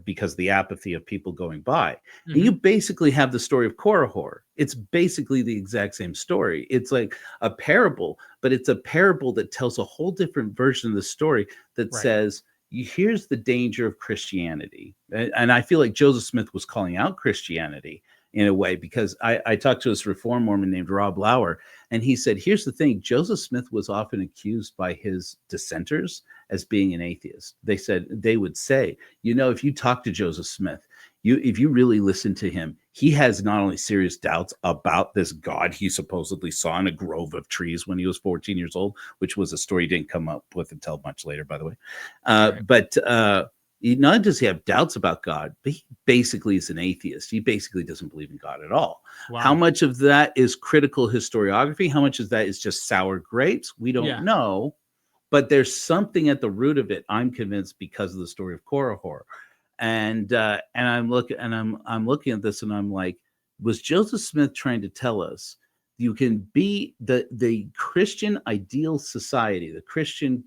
because of the apathy of people going by. Mm-hmm. And you basically have the story of Korihor. It's basically the exact same story. It's like a parable, but it's a parable that tells a whole different version of the story that says, here's the danger of Christianity. And I feel like Joseph Smith was calling out Christianity in a way, because I talked to this Reform Mormon named Rob Lauer, and he said, here's the thing, Joseph Smith was often accused by his dissenters as being an atheist. They would say, if you talk to Joseph Smith, if you really listen to him, he has not only serious doubts about this God he supposedly saw in a grove of trees when he was 14 years old, which was a story he didn't come up with until much later, by the way. But not only does he have doubts about God, but he basically is an atheist. He basically doesn't believe in God at all. Wow. How much of that is critical historiography? How much of that is just sour grapes? We don't know. But there's something at the root of it, I'm convinced, because of the story of Korihor. And I'm looking at this and I'm like, was Joseph Smith trying to tell us you can be the Christian ideal society, the Christian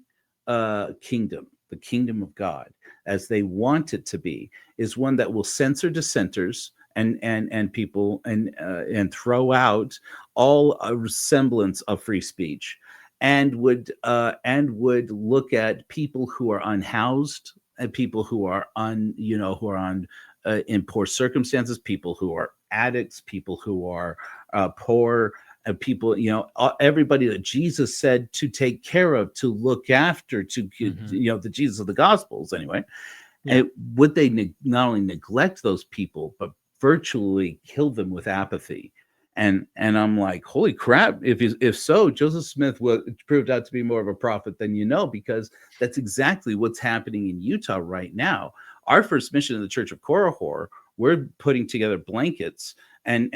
kingdom, the kingdom of God, as they want it to be, is one that will censor dissenters and people and throw out all semblance of free speech, and would look at people who are unhoused, and people who are in poor circumstances, people who are addicts, people who are poor, people, everybody that Jesus said to take care of, to look after, to the Jesus of the Gospels anyway. And would they not only neglect those people, but virtually kill them with apathy? And I'm like, holy crap! If so, Joseph Smith proved out to be more of a prophet than because that's exactly what's happening in Utah right now. Our first mission in the Church of Korihor, we're putting together blankets, and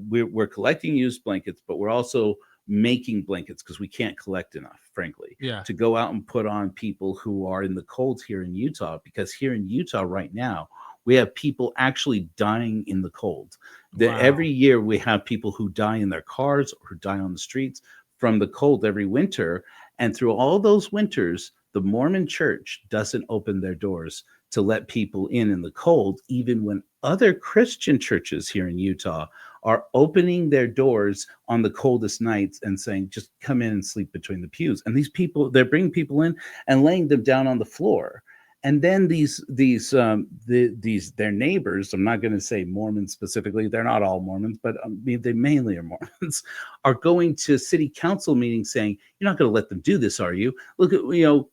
we're collecting used blankets, but we're also making blankets because we can't collect enough, frankly, to go out and put on people who are in the cold here in Utah. Because here in Utah right now, we have people actually dying in the cold. Every year we have people who die in their cars or who die on the streets from the cold every winter. And through all those winters, the Mormon Church doesn't open their doors to let people in the cold, even when other Christian churches here in Utah are opening their doors on the coldest nights and saying, just come in and sleep between the pews. And these people, they're bringing people in and laying them down on the floor. And then their neighbors, I'm not going to say Mormons specifically, they're not all Mormons, but they mainly are Mormons, are going to city council meetings saying, you're not going to let them do this, are you? Look at,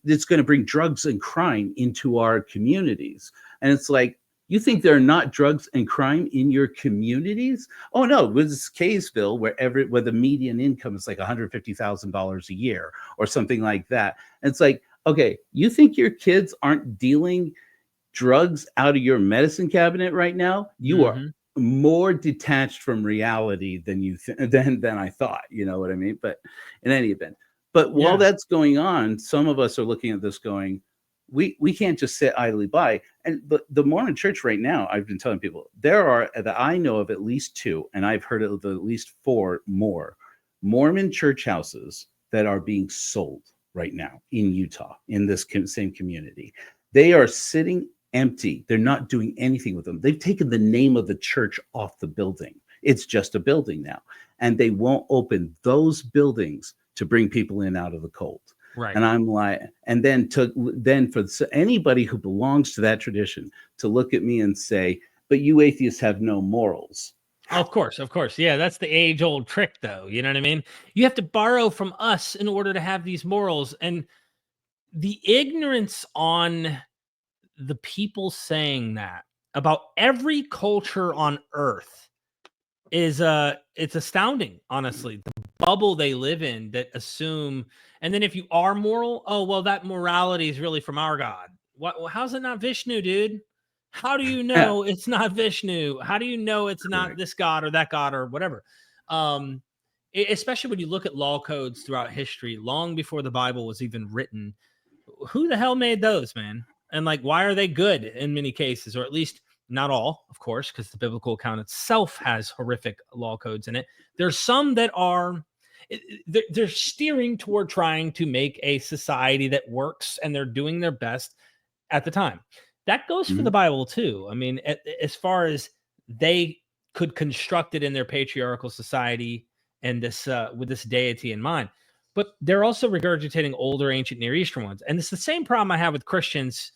it's going to bring drugs and crime into our communities. And it's like, you think there are not drugs and crime in your communities? Oh no, this is Kaysville, where the median income is like $150,000 a year or something like that. And it's like, okay, you think your kids aren't dealing drugs out of your medicine cabinet right now? You are more detached from reality than than I thought. You know what I mean? But in any event, while that's going on, some of us are looking at this going, we can't just sit idly by. And the Mormon Church right now, I've been telling people, there are, that I know of, at least 2, and I've heard of at least 4 more Mormon church houses that are being sold right now in Utah, in this same community. They are sitting empty. They're not doing anything with them. They've taken the name of the church off the building. It's just a building now. And they won't open those buildings to bring people in out of the cold. Right. And I'm like, and then for anybody who belongs to that tradition to look at me and say, but you atheists have no morals. Of course. Yeah, that's the age-old trick, though. You know what I mean? You have to borrow from us in order to have these morals. And the ignorance on the people saying that about every culture on Earth is it's astounding, honestly. The bubble they live in that assume, and then if you are moral, oh well, that morality is really from our God. What? How's it not Vishnu, dude? How do you know it's not Vishnu? How do you know it's not this God or that God or whatever? Especially when you look at law codes throughout history, long before the Bible was even written. Who the hell made those, man? And like, why are they good in many cases, or at least not all, of course, because the biblical account itself has horrific law codes in it. There's some that are, they're steering toward trying to make a society that works, and they're doing their best at the time. That goes for the Bible too. I mean, as far as they could construct it in their patriarchal society and this with this deity in mind. But they're also regurgitating older ancient Near Eastern ones. And it's the same problem I have with Christians,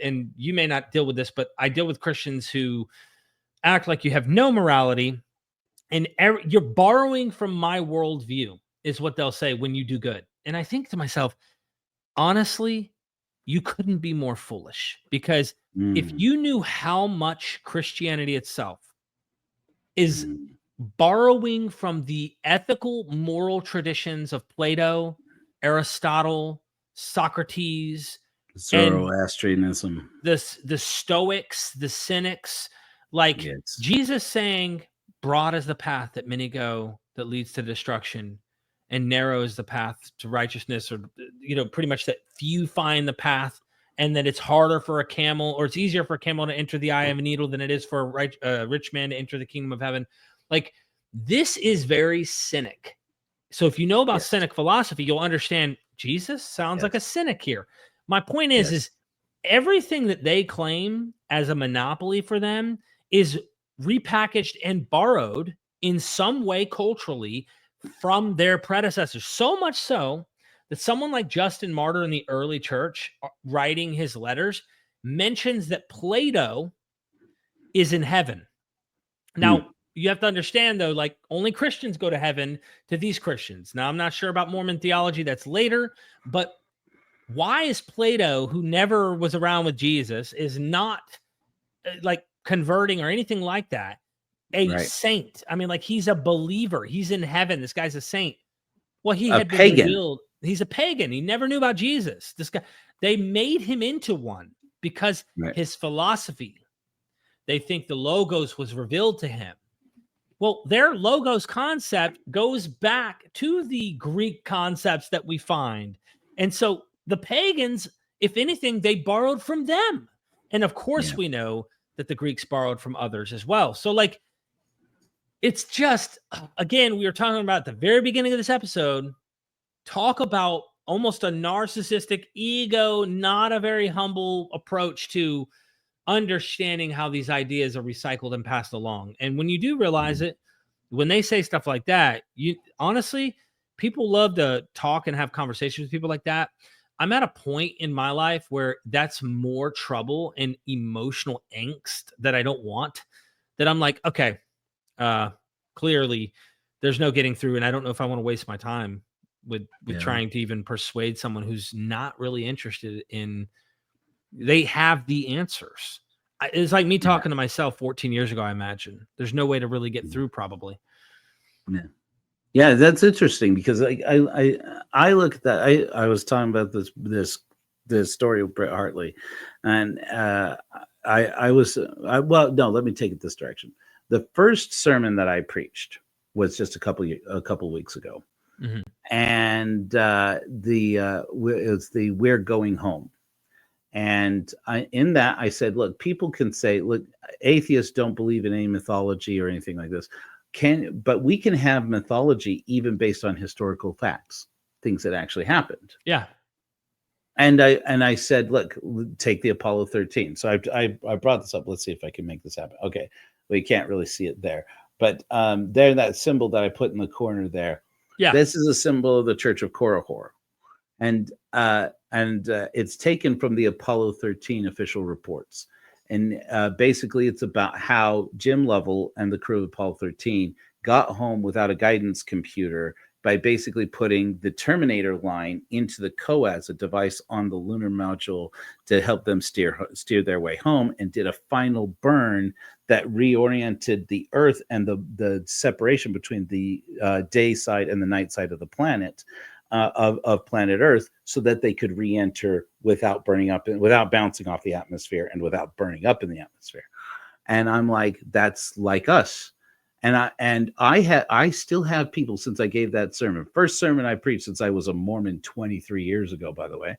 and you may not deal with this, but I deal with Christians who act like you have no morality, and you're borrowing from my worldview, is what they'll say when you do good. And I think to myself, honestly, you couldn't be more foolish, because if you knew how much Christianity itself is borrowing from the ethical, moral traditions of Plato, Aristotle, Socrates, Zoroastrianism, the Stoics, the Cynics, like Jesus saying, broad is the path that many go that leads to destruction, and narrow is the path to righteousness, or pretty much that few find the path, and that it's harder for a camel, or it's easier for a camel to enter the eye of a needle than it is for a rich man to enter the kingdom of heaven. Like, this is very cynic. So if you know about cynic philosophy, you'll understand Jesus sounds like a cynic here. My point is everything that they claim as a monopoly for them is repackaged and borrowed in some way culturally from their predecessors. So much so that someone like Justin Martyr in the early church, writing his letters, mentions that Plato is in heaven. Now, you have to understand, though, like, only Christians go to heaven to these Christians. Now, I'm not sure about Mormon theology. That's later. But why is Plato, who never was around with Jesus, is not like converting or anything like that, a saint? I mean, like, he's a believer. He's in heaven. This guy's a saint. Well, he had been revealed. He's a pagan. He never knew about Jesus. This guy, they made him into one because his philosophy. They think the Logos was revealed to him. Well, their Logos concept goes back to the Greek concepts that we find. And so the pagans, if anything, they borrowed from them. And of course, we know that the Greeks borrowed from others as well. So, like, it's just, again, we were talking about at the very beginning of this episode, talk about almost a narcissistic ego, not a very humble approach to understanding how these ideas are recycled and passed along. And when you do realize it, when they say stuff like that, you honestly, people love to talk and have conversations with people like that. I'm at a point in my life where that's more trouble and emotional angst that I don't want, that I'm like, okay, clearly there's no getting through. And I don't know if I want to waste my time with trying to even persuade someone who's not really interested in, they have the answers. It's like me talking to myself 14 years ago, I imagine. There's no way to really get through, probably. Yeah, that's interesting, because I look at that. I was talking about this story of Britt Hartley, and let me take it this direction. The first sermon that I preached was just a couple weeks ago, and it was the "We're Going Home." And in that, I said, look, people can say, look, atheists don't believe in any mythology or anything like this. But we can have mythology even based on historical facts, things that actually happened. Yeah. And I said, look, take the Apollo 13. So I brought this up. Let's see if I can make this happen. Okay. Well, you can't really see it there. But there, that symbol that I put in the corner there. Yeah. This is a symbol of the Church of Korihor. And it's taken from the Apollo 13 official reports. And basically, it's about how Jim Lovell and the crew of Apollo 13 got home without a guidance computer by basically putting the Terminator line into the COAS, a device on the lunar module to help them steer their way home, and did a final burn that reoriented the Earth and the separation between the day side and the night side of the planet, of planet Earth, so that they could re-enter without burning up, without bouncing off the atmosphere, and without burning up in the atmosphere. And I'm like, that's like us. And I still have people, since I gave that sermon, first sermon I preached since I was a Mormon 23 years ago, by the way.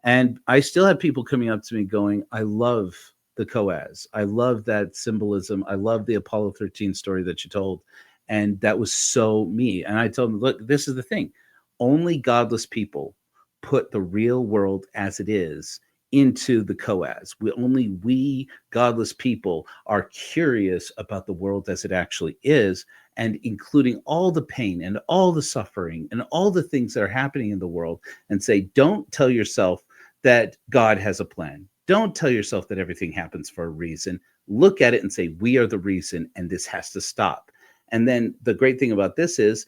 And I still have people coming up to me going, I love the COAS. I love that symbolism. I love the Apollo 13 story that you told. And that was so me. And I told them, look, this is the thing. Only godless people put the real world as it is into the COAS. We godless people are curious about the world as it actually is, and including all the pain and all the suffering and all the things that are happening in the world, and say, don't tell yourself that God has a plan. Don't tell yourself that everything happens for a reason. Look at it and say, we are the reason, and this has to stop. And then the great thing about this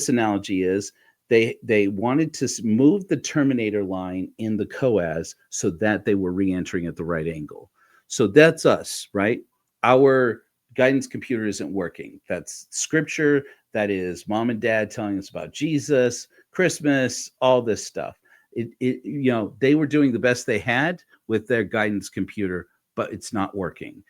analogy is, they wanted to move the Terminator line in the COAS so that they were re-entering at the right angle. So that's us, right? Our guidance computer isn't working. That's scripture. That is mom and dad telling us about Jesus, Christmas, all this stuff. They were doing the best they had with their guidance computer, but it's not working.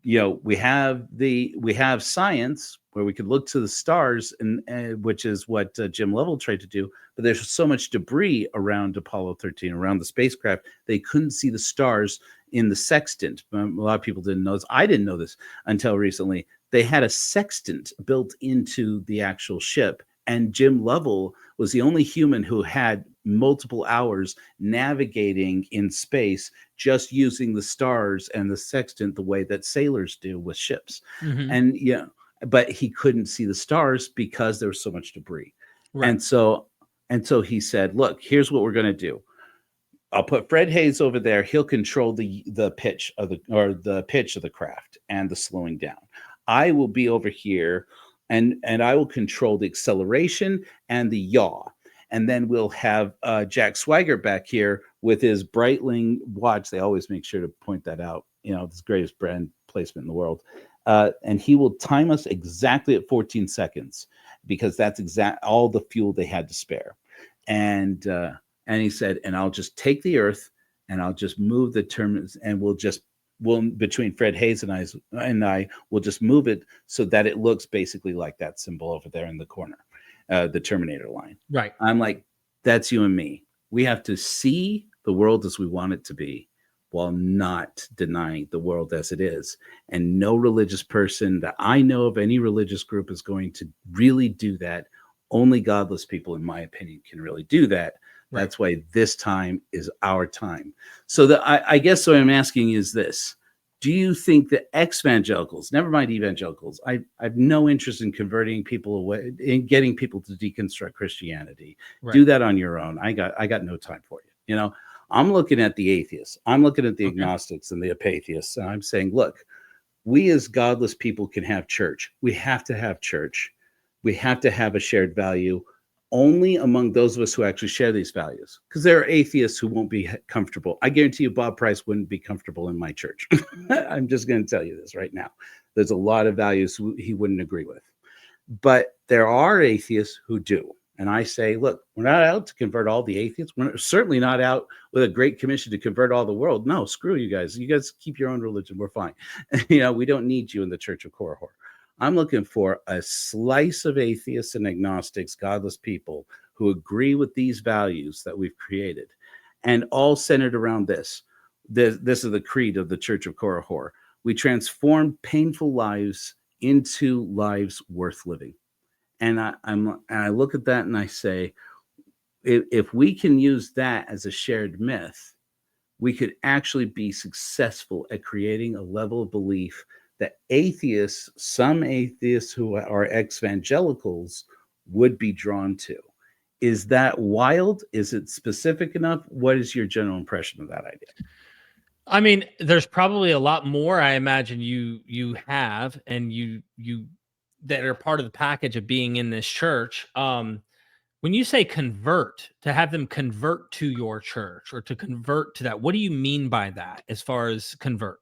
We have science where we could look to the stars, and which is what Jim Lovell tried to do. But there's so much debris around Apollo 13, around the spacecraft, they couldn't see the stars in the sextant. A lot of people didn't know this. I didn't know this until recently. They had a sextant built into the actual ship, and Jim Lovell was the only human who had multiple hours navigating in space, just using the stars and the sextant the way that sailors do with ships. Mm-hmm. And but he couldn't see the stars because there was so much debris. Right. And so he said, look, here's what we're going to do. I'll put Fred Hayes over there. He'll control the pitch of the pitch of the craft and the slowing down. I will be over here, and I will control the acceleration and the yaw. And then we'll have Jack Swigert back here with his Breitling watch. They always make sure to point that out. It's the greatest brand placement in the world. And he will time us exactly at 14 seconds, because that's all the fuel they had to spare. And he said, and I'll just take the Earth, and I'll just move the terminals, and we'll between Fred Hayes and I will just move it so that it looks basically like that symbol over there in the corner, the Terminator line. Right. I'm like, that's you and me. We have to see the world as we want it to be, while not denying the world as it is. And no religious person that I know of, any religious group, is going to really do that. Only godless people, in my opinion, can really do that. Right. That's why this time is our time. So I guess what I'm asking is this. Do you think that Exvangelicals, never mind evangelicals, I have no interest in converting people away, in getting people to deconstruct Christianity. Right. Do that on your own. I got no time for you. I'm looking at the atheists. I'm looking at the agnostics and the apatheists. And I'm saying, look, we as godless people can have church. We have to have church. We have to have a shared value only among those of us who actually share these values. Because there are atheists who won't be comfortable. I guarantee you Bob Price wouldn't be comfortable in my church. I'm just going to tell you this right now. There's a lot of values he wouldn't agree with. But there are atheists who do. And I say, look, we're not out to convert all the atheists. We're certainly not out with a great commission to convert all the world. No, screw you guys. You guys keep your own religion. We're fine. We don't need you in the Church of Korihor. I'm looking for a slice of atheists and agnostics, godless people who agree with these values that we've created, and all centered around this. This is the creed of the Church of Korihor. We transform painful lives into lives worth living. And I look at that and I say, if we can use that as a shared myth, we could actually be successful at creating a level of belief that atheists, some atheists who are exvangelicals, would be drawn to. Is that wild? Is it specific enough? What is your general impression of that idea? I mean, there's probably a lot more, I imagine you have, and you that are part of the package of being in this church. When you say convert, to have them convert to your church or to convert to that, what do you mean by that as far as convert?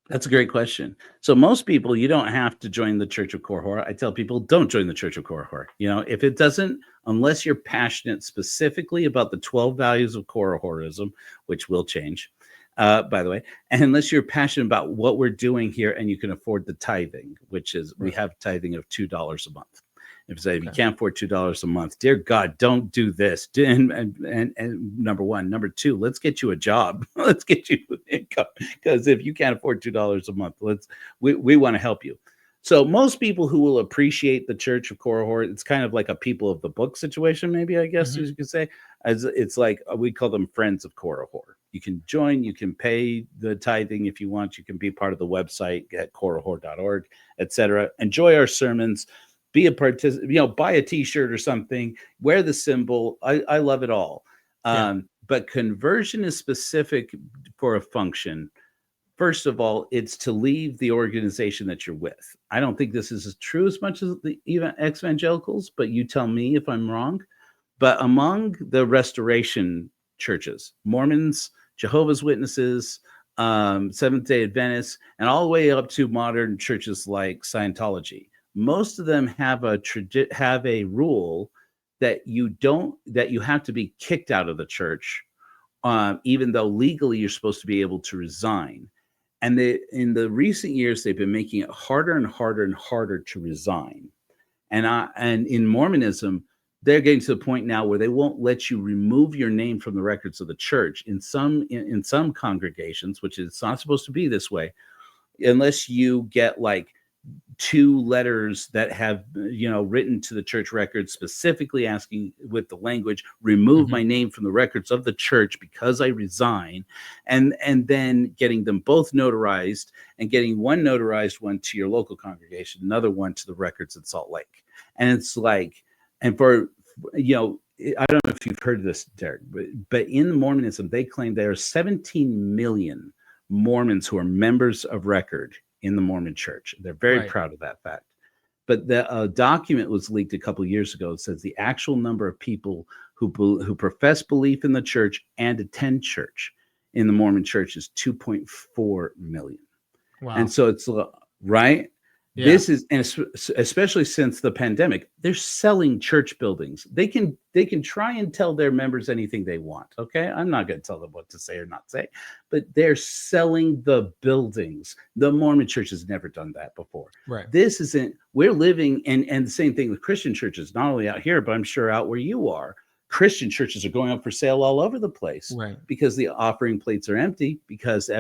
That's a great question. So most people, you don't have to join the Church of Korihor. I tell people, don't join the Church of Korihor. If it doesn't, unless you're passionate specifically about the 12 values of Korihorism, which will change, by the way, and unless you're passionate about what we're doing here and you can afford the tithing, which is we have tithing of $2 a month. If you can't afford $2 a month, dear God, don't do this. And number one, number two, let's get you a job. Let's get you income, because if you can't afford $2 a month, we want to help you. So most people who will appreciate the Church of Korihor, it's kind of like a people of the book situation, maybe, I guess you could say. As it's like we call them friends of Korihor. You can join, you can pay the tithing if you want, you can be part of the website at korihor.org, etc. Enjoy our sermons. Be a participant, buy a t-shirt or something, wear the symbol. I love it all. But conversion is specific for a function. First of all, it's to leave the organization that you're with. I don't think this is as true as much as the even Exvangelicals, but you tell me if I'm wrong. But among the Restoration churches, Mormons, Jehovah's Witnesses, Seventh-day Adventists, and all the way up to modern churches like Scientology, most of them have a rule that you have to be kicked out of the church, even though legally you're supposed to be able to resign. And in the recent years, they've been making it harder and harder and harder to resign. And in Mormonism, they're getting to the point now where they won't let you remove your name from the records of the church in some congregations, which is not supposed to be this way, unless you get like 2 letters that have written to the church records specifically asking with the language, remove my name from the records of the church because I resign, and then getting them both notarized, and getting one notarized one to your local congregation, another one to the records at Salt Lake. And it's like, and for I don't know if you've heard of this, Derek, but in Mormonism, they claim there are 17 million Mormons who are members of record in the Mormon church. They're very proud of that fact. But the document was leaked a couple of years ago. It says the actual number of people who profess belief in the church and attend church in the Mormon church is 2.4 million. Wow. And so it's right. Yeah. This is, and especially since the pandemic, they're selling church buildings. They can try and tell their members anything they want. Okay, I'm not going to tell them what to say or not say, but they're selling the buildings. The Mormon church has never done that before. Right. This isn't. We're living, and the same thing with Christian churches. Not only out here, but I'm sure out where you are, Christian churches are going up for sale all over the place. Right. Because the offering plates are empty because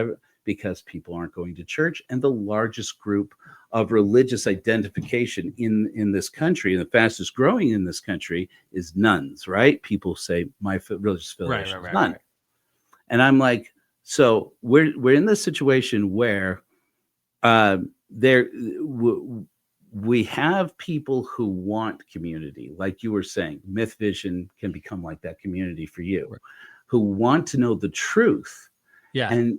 people aren't going to church, and the largest group of religious identification in this country, and the fastest growing in this country, is nuns, right? People say my religious affiliation is none. Right. And I'm like, so we're in this situation where we have people who want community, like you were saying. Mythvision can become like that community for you, right, who want to know the truth. Yeah. And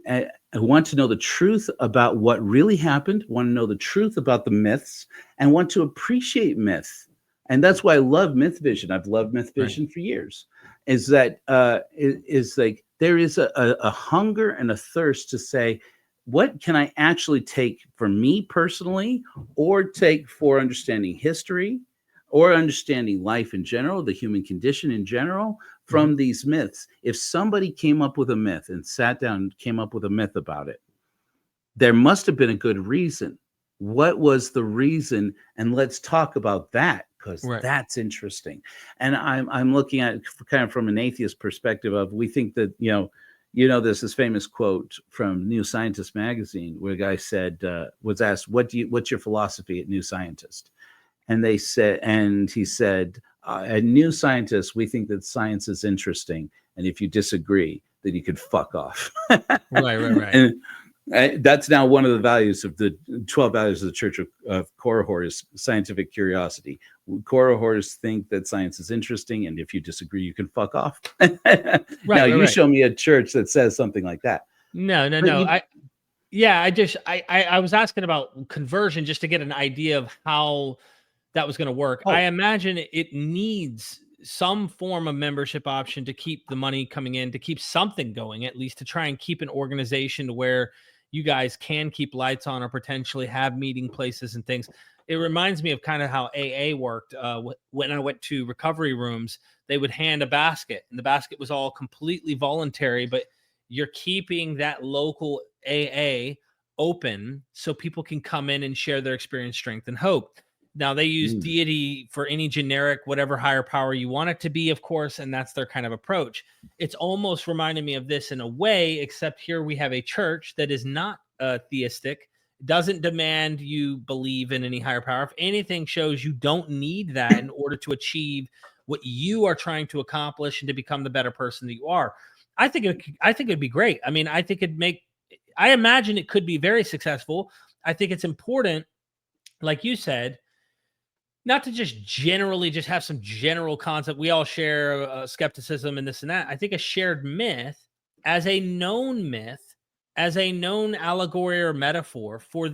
want to know the truth about what really happened, want to know the truth about the myths, and want to appreciate myth. And that's why I love Mythvision. I've loved Mythvision for years. Is that is like there is a hunger and a thirst to say, what can I actually take for me personally, or take for understanding history, or understanding life in general, the human condition in general, from these myths. If somebody came up with a myth and sat down and came up with a myth about it, there must have been a good reason. What was the reason? And let's talk about that, because that's interesting. And I'm looking at it kind of from an atheist perspective of, we think that, there's this famous quote from New Scientist magazine where a guy said, was asked, what's your philosophy at New Scientist? And he said, at New Scientist, we think that science is interesting, and if you disagree, then you could fuck off. Right. And that's now one of the values of the 12 values of the Church of Korihor is scientific curiosity. Korihors think that science is interesting, and if you disagree, you can fuck off. Show me a church that says something like that. No. I was asking about conversion just to get an idea of how that was going to work. I imagine it needs some form of membership option to keep the money coming in, to keep something going, at least to try and keep an organization to where you guys can keep lights on or potentially have meeting places and things. It reminds me of kind of how AA worked. When I went to recovery rooms, they would hand a basket, and the basket was all completely voluntary, but you're keeping that local AA open so people can come in and share their experience, strength, and hope. Now, they use deity for any generic, whatever higher power you want it to be, of course, and that's their kind of approach. It's almost reminded me of this in a way, except here we have a church that is not theistic, doesn't demand you believe in any higher power. If anything, shows you don't need that in order to achieve what you are trying to accomplish and to become the better person that you are. I think it'd be great. I mean, I think I imagine it could be very successful. I think it's important, like you said, not to just generally just have some general concept. We all share skepticism and this and that. I think a shared myth, as a known myth, as a known allegory or metaphor for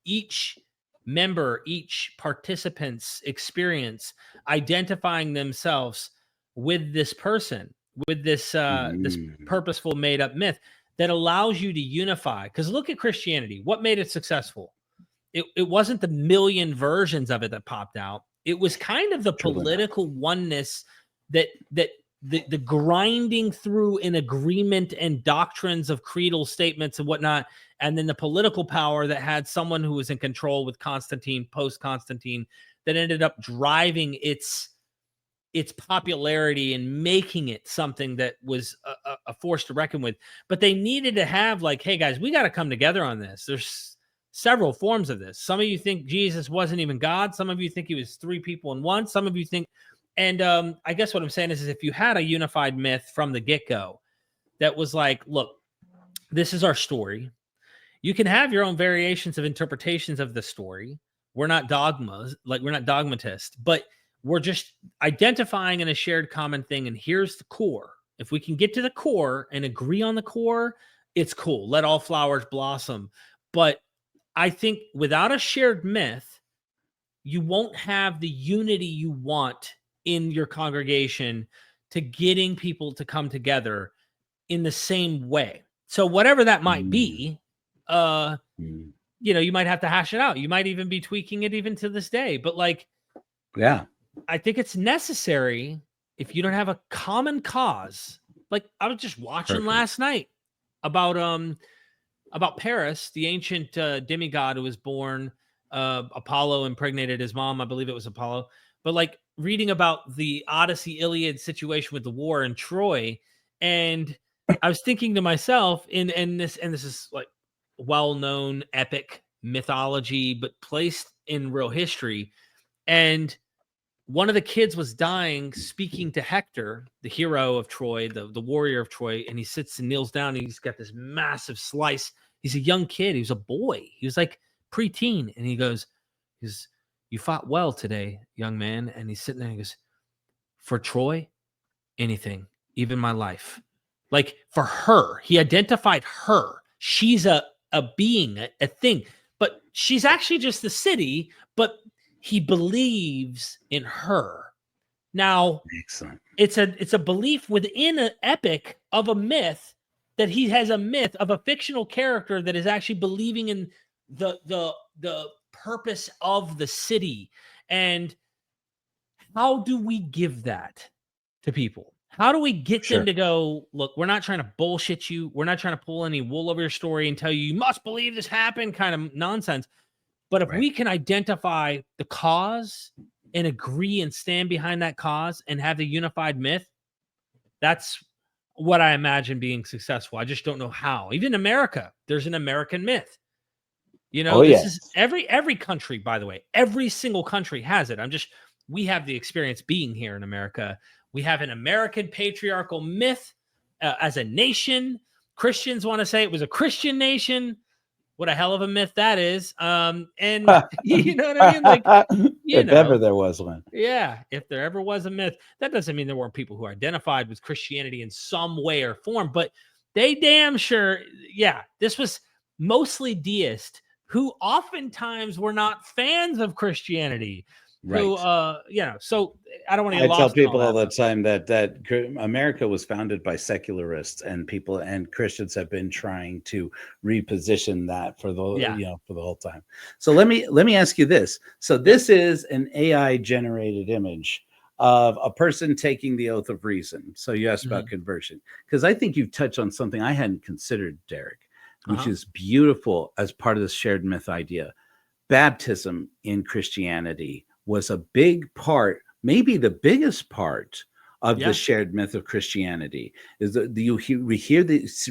each member, each participant's experience, identifying themselves with this person, with this this purposeful made up myth that allows you to unify. Because look at Christianity. What made it successful? It wasn't the million versions of it that popped out. It was kind of the political oneness that the grinding through an agreement and doctrines of creedal statements and whatnot, and then the political power that had someone who was in control with Constantine, post-Constantine, that ended up driving its popularity and making it something that was a force to reckon with. But they needed to have like, hey guys, we got to come together on this. There's several forms of this. Some of you think Jesus wasn't even God. Some of you think he was three people in one. Some of you think, and I guess what I'm saying is if you had a unified myth from the get-go that was like, look, this is our story. You can have your own variations of interpretations of the story. We're not dogmas, like we're not dogmatists, but we're just identifying in a shared common thing. And here's the core. If we can get to the core and agree on the core, it's cool. Let all flowers blossom. But I think without a shared myth, you won't have the unity you want in your congregation to getting people to come together in the same way. So whatever that might be, you might have to hash it out. You might even be tweaking it even to this day. But like, yeah, I think it's necessary if you don't have a common cause. Like I was just watching last night about Paris, the ancient demigod who was born. Apollo impregnated his mom. I believe it was Apollo. But like reading about the Odyssey Iliad situation with the war in Troy, and I was thinking to myself, and this is like well-known epic mythology, but placed in real history. And one of the kids was dying, speaking to Hector, the hero of Troy, the warrior of Troy, and he sits and kneels down, and he's got this massive slice. He's a young kid. He was a boy. He was like preteen. And he goes, you fought well today, young man. And he's sitting there and he goes, for Troy, anything, even my life. Like for her, he identified her. She's a being, a thing, but she's actually just the city, but he believes in her. Now, excellent. It's a belief within an epic of a myth that he has a myth of a fictional character that is actually believing in the purpose of the city. And how do we give that to people? How do we get them to go, look, we're not trying to bullshit you. We're not trying to pull any wool over your story and tell you must believe this happened kind of nonsense. But if we can identify the cause and agree and stand behind that cause and have the unified myth, that's what I imagine being successful. I just don't know how. Even America, there's an American myth. This is every country, by the way, every single country has it. We have the experience being here in America. We have an American patriarchal myth as a nation. Christians want to say it was a Christian nation. What a hell of a myth that is. And you know what I mean? Like, if ever there was one. Yeah. If there ever was a myth, that doesn't mean there weren't people who identified with Christianity in some way or form, but they damn sure. Yeah. This was mostly deists who oftentimes were not fans of Christianity. Right. Who, so I don't want to I get tell lost in all people all the that. time that America was founded by secularists, and people and Christians have been trying to reposition that for the Yeah. for the whole time. So let me ask you this. So this is an AI generated image of a person taking the oath of reason. So you asked about conversion, because I think you've touched on something I hadn't considered, Derek, which is beautiful as part of the shared myth idea. Baptism in Christianity was a big part, maybe the biggest part of the shared myth of Christianity. Is that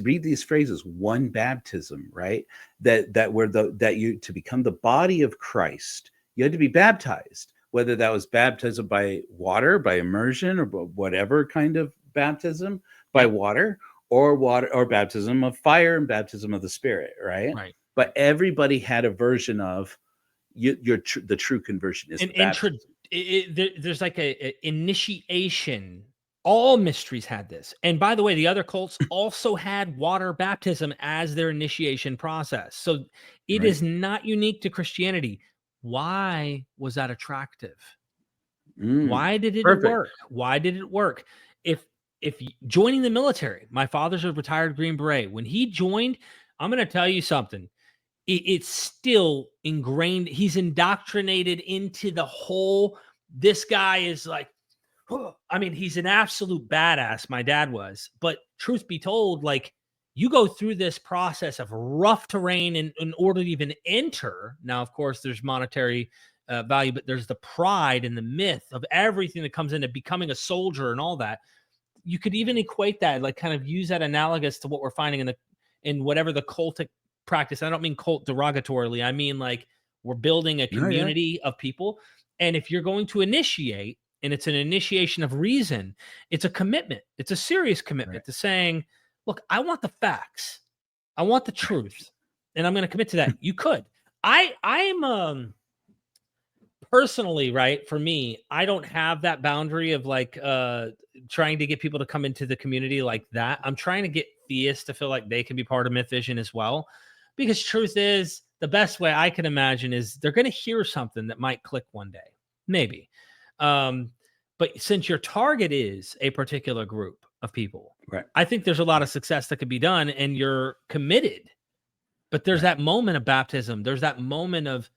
read these phrases, one baptism, right? That you, to become the body of Christ, you had to be baptized, whether that was baptism by water, by immersion, or whatever kind of baptism, by water or baptism of fire and baptism of the Spirit, right? Right. But everybody had a version of the true conversion is the baptism. There's like a initiation. All mysteries had this. And by the way, the other cults also had water baptism as their initiation process. So it is not unique to Christianity. Why was that attractive? Why did it Perfect. work? Why did it work? If joining the military, my father's a retired Green Beret. When he joined, I'm going to tell you something. It's still ingrained. He's indoctrinated into the whole. This guy is like, I mean, he's an absolute badass. My dad was, but truth be told, like you go through this process of rough terrain in order to even enter. Now, of course, there's monetary value, but there's the pride and the myth of everything that comes into becoming a soldier and all that. You could even equate that, like kind of use that analogous to what we're finding in whatever the cultic practice. I don't mean cult derogatorily. I mean like we're building a community of people. And if you're going to initiate, and it's an initiation of reason, it's a commitment. It's a serious commitment to saying, look, I want the facts. I want the truth. And I'm going to commit to that. You could. I'm personally, right, for me, I don't have that boundary of like trying to get people to come into the community like that. I'm trying to get theists to feel like they can be part of Mythvision as well, because truth is, the best way I can imagine is they're going to hear something that might click one day, maybe. But since your target is a particular group of people, I think there's a lot of success that could be done, and you're committed. But there's that moment of baptism. There's that moment of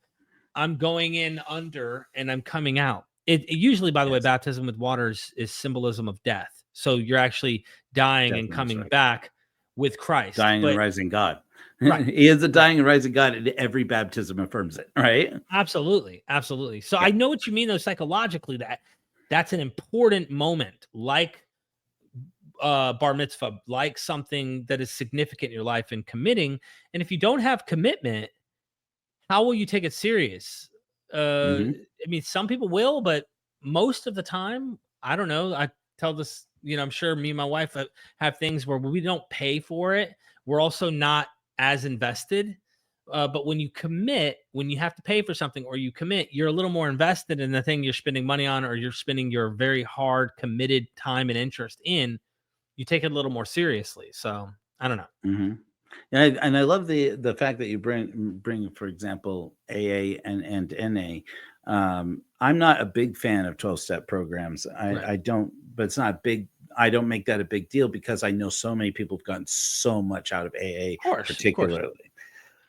I'm going in under and I'm coming out. It usually, by the way, baptism with water is symbolism of death. So you're actually dying and coming back with Christ. Dying and rising God. Right. He is a dying and rising God, and every baptism affirms it, right? Absolutely. Absolutely. So I know what you mean, though, psychologically, that's an important moment, like bar mitzvah, like something that is significant in your life and committing. And if you don't have commitment, how will you take it serious? I mean, some people will, but most of the time, I don't know. I tell this, I'm sure me and my wife have things where we don't pay for it. We're also not as invested. But when you commit, when you have to pay for something or you commit, you're a little more invested in the thing you're spending money on, or you're spending your very hard, committed time and interest in. You take it a little more seriously. So I don't know. And I love the fact that you bring, for example, AA and NA. I'm not a big fan of 12-step programs. I don't, but it's not big. I don't make that a big deal because I know so many people have gotten so much out of AA, particularly.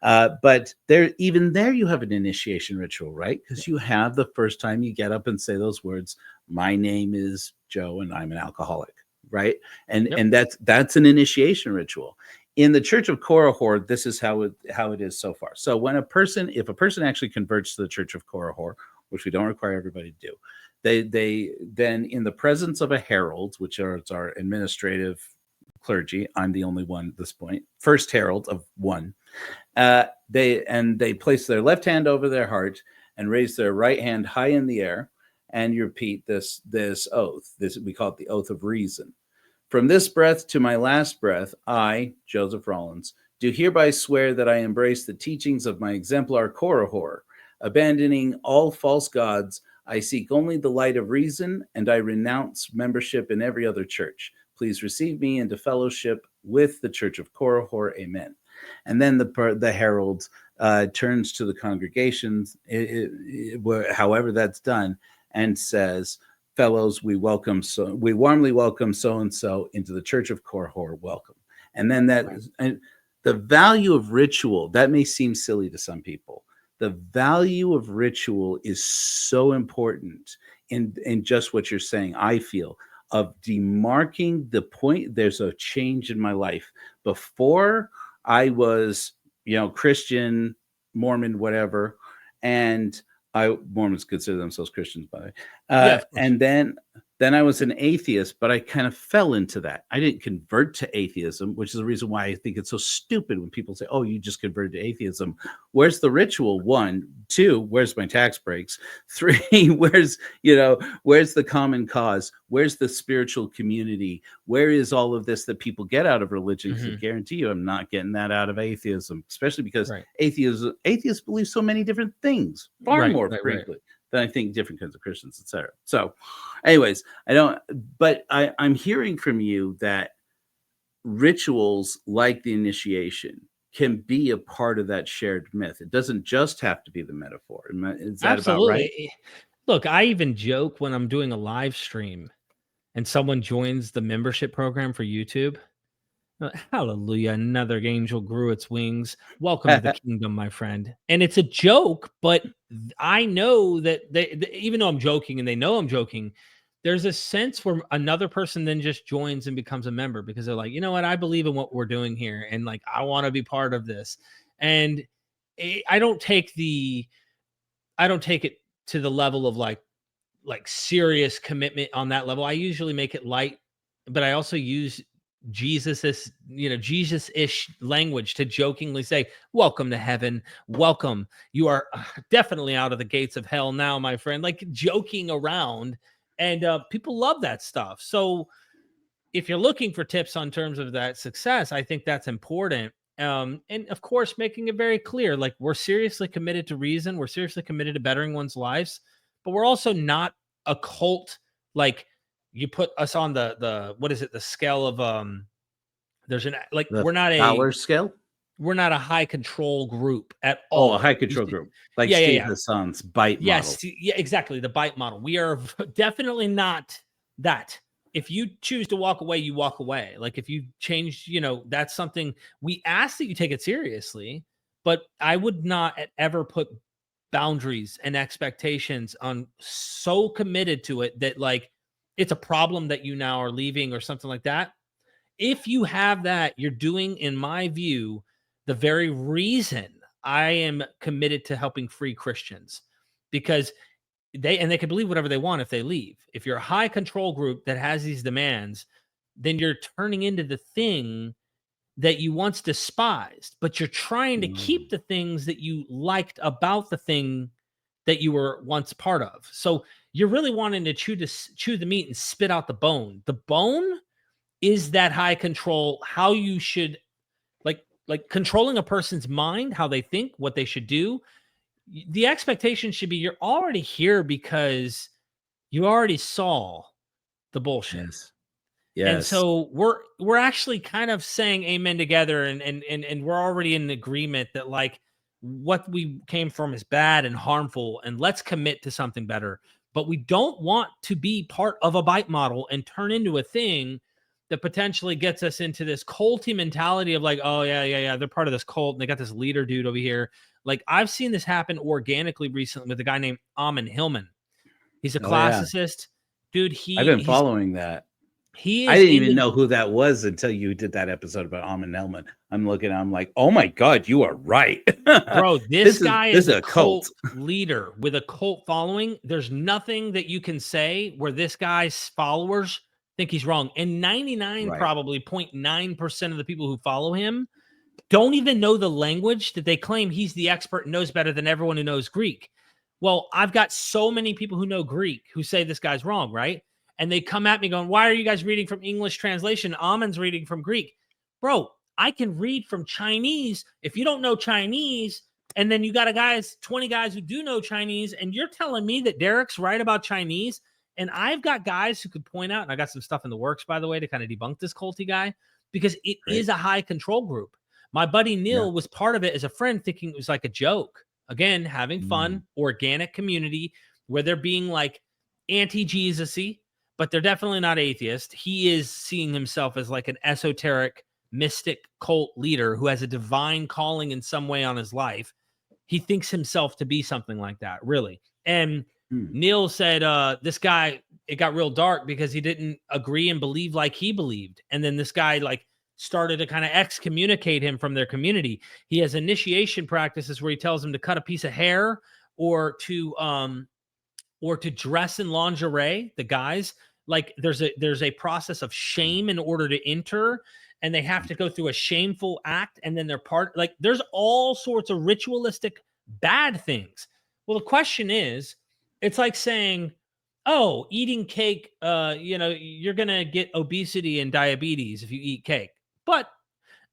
But even there, you have an initiation ritual, right? Because you have the first time you get up and say those words, "My name is Joe, and I'm an alcoholic," right? And that's an initiation ritual. In the Church of Korihor, this is how it is so far. So if a person actually converts to the Church of Korihor, which we don't require everybody to do, they then, in the presence of a herald, which is our administrative clergy, I'm the only one at this point, first herald of one, they place their left hand over their heart and raise their right hand high in the air, and you repeat this oath. We call it the oath of reason. From this breath to my last breath, I, Joseph Rollins, do hereby swear that I embrace the teachings of my exemplar Korihor. Abandoning all false gods, I seek only the light of reason, and I renounce membership in every other church. Please receive me into fellowship with the Church of Korihor. Amen. And then the herald turns to the congregations, however that's done, and says, fellows, we warmly welcome so and so into the Church of Korihor. Welcome. And then and the value of ritual, that may seem silly to some people. The value of ritual is so important in just what you're saying, I feel, of demarking the point. There's a change in my life. Before I was, Christian, Mormon, whatever, and Mormons consider themselves Christians, by the way. And then I was an atheist, but I kind of fell into that. I didn't convert to atheism, which is the reason why I think it's so stupid when people say, "Oh, you just converted to atheism." Where's the ritual? 1, 2, where's my tax breaks? 3, where's the common cause? Where's the spiritual community? Where is all of this that people get out of religion? Because I guarantee you, I'm not getting that out of atheism, especially because atheists believe so many different things, far more frequently than I think different kinds of Christians, etc. So, anyways, I'm hearing from you that rituals like the initiation can be a part of that shared myth. It doesn't just have to be the metaphor. Is that about right? Look, I even joke when I'm doing a live stream and someone joins the membership program for YouTube. Hallelujah, another angel grew its wings. Welcome to the kingdom, my friend. And it's a joke, but I know that even though I'm joking and they know I'm joking, there's a sense where another person then just joins and becomes a member because they're like, you know what, I believe in what we're doing here, and like I want to be part of this. And I don't take it to the level of like serious commitment on that level. I usually make it light, but I also use Jesus-ish language to jokingly say, welcome to heaven. Welcome. You are definitely out of the gates of hell now, my friend. Like joking around. And people love that stuff. So if you're looking for tips on terms of that success, I think that's important. And of course, making it very clear, like we're seriously committed to reason. We're seriously committed to bettering one's lives, but we're also not a cult. Like you put us on the what is it? The scale of there's an like The we're not Fowler scale. We're not a high control group at all. Oh, a high control group, like Steve Hassan's bite model. Yeah, exactly. The bite model. We are definitely not that. If you choose to walk away, you walk away. Like if you change, that's something we ask that you take it seriously, but I would not ever put boundaries and expectations on so committed to it that like it's a problem that you now are leaving or something like that. If you have that, you're doing, in my view, the very reason I am committed to helping free Christians, because they can believe whatever they want if they leave. If you're a high control group that has these demands, then you're turning into the thing that you once despised, but you're trying to keep the things that you liked about the thing that you were once part of. So you're really wanting to chew the meat and spit out the bone. The bone is that high control, how you should like controlling a person's mind, how they think, what they should do. The expectation should be you're already here because you already saw the bullshit. Yes. And so we're actually kind of saying amen together, and we're already in agreement that like what we came from is bad and harmful, and let's commit to something better. But we don't want to be part of a bite model and turn into a thing that potentially gets us into this culty mentality of like, oh yeah, they're part of this cult and they got this leader dude over here. Like I've seen this happen organically recently with a guy named Amon Hillman. He's a classicist. Dude, I've been following that. I didn't even know who that was until you did that episode about Amon Hillman. I'm like, oh my God, you are right. Bro, this guy is a cult leader with a cult following. There's nothing that you can say where this guy's followers think he's wrong. And 99 probably 0.9% of the people who follow him don't even know the language that they claim he's the expert and knows better than everyone who knows Greek. Well, I've got so many people who know Greek who say this guy's wrong, right? And they come at me going, why are you guys reading from English translation? Amon's reading from Greek. Bro, I can read from Chinese. If you don't know Chinese, and then you got 20 guys who do know Chinese, and you're telling me that Derek's right about Chinese, and I've got guys who could point out, and I got some stuff in the works, by the way, to kind of debunk this culty guy, because it is a high control group. My buddy Neil was part of it as a friend, thinking it was like a joke. Again, having fun, organic community where they're being like anti-Jesus-y, but they're definitely not atheist. He is seeing himself as like an esoteric mystic cult leader who has a divine calling in some way on his life. He thinks himself to be something like that, really. And Neil said, this guy, it got real dark because he didn't agree and believe like he believed. And then this guy like started to kind of excommunicate him from their community. He has initiation practices where he tells him to cut a piece of hair or to dress in lingerie. The guys, like there's a process of shame in order to enter, and they have to go through a shameful act, and then they're part, like there's all sorts of ritualistic bad things. Well, the question is, it's like saying, oh, eating cake, you're gonna get obesity and diabetes if you eat cake. But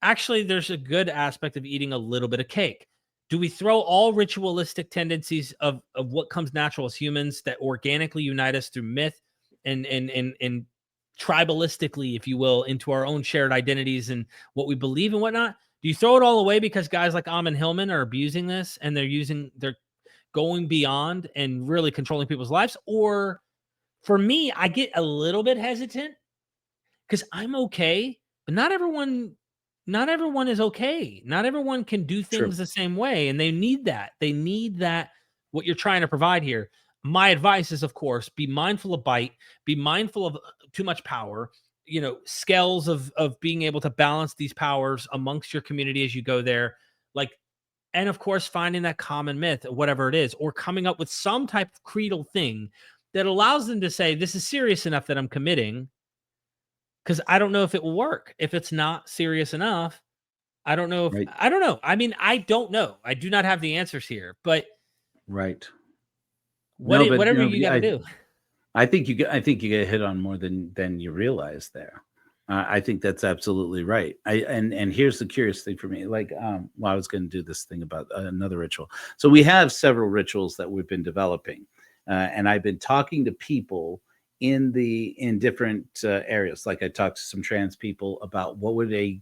actually, there's a good aspect of eating a little bit of cake. Do we throw all ritualistic tendencies of what comes natural as humans that organically unite us through myth and tribalistically, if you will, into our own shared identities and what we believe and whatnot? Do you throw it all away because guys like Amon Hillman are abusing this and they're going beyond and really controlling people's lives? Or for me, I get a little bit hesitant because I'm okay, but not everyone is okay. Not everyone can do things the same way, and they need that. They need that, what you're trying to provide here. My advice is, of course, be mindful of bite, be mindful of too much power, scales of being able to balance these powers amongst your community as you go there. Like, and of course, finding that common myth, whatever it is, or coming up with some type of creedal thing that allows them to say, this is serious enough that I'm committing. Because I don't know if it will work. If it's not serious enough, I don't know. I don't know. I mean, I don't know. I do not have the answers here, but whatever you got to do. I think you get hit on more than you realize there. I think that's absolutely right. And here's the curious thing for me. Like, I was going to do this thing about another ritual. So we have several rituals that we've been developing, and I've been talking to people in different areas. Like I talked to some trans people about what would a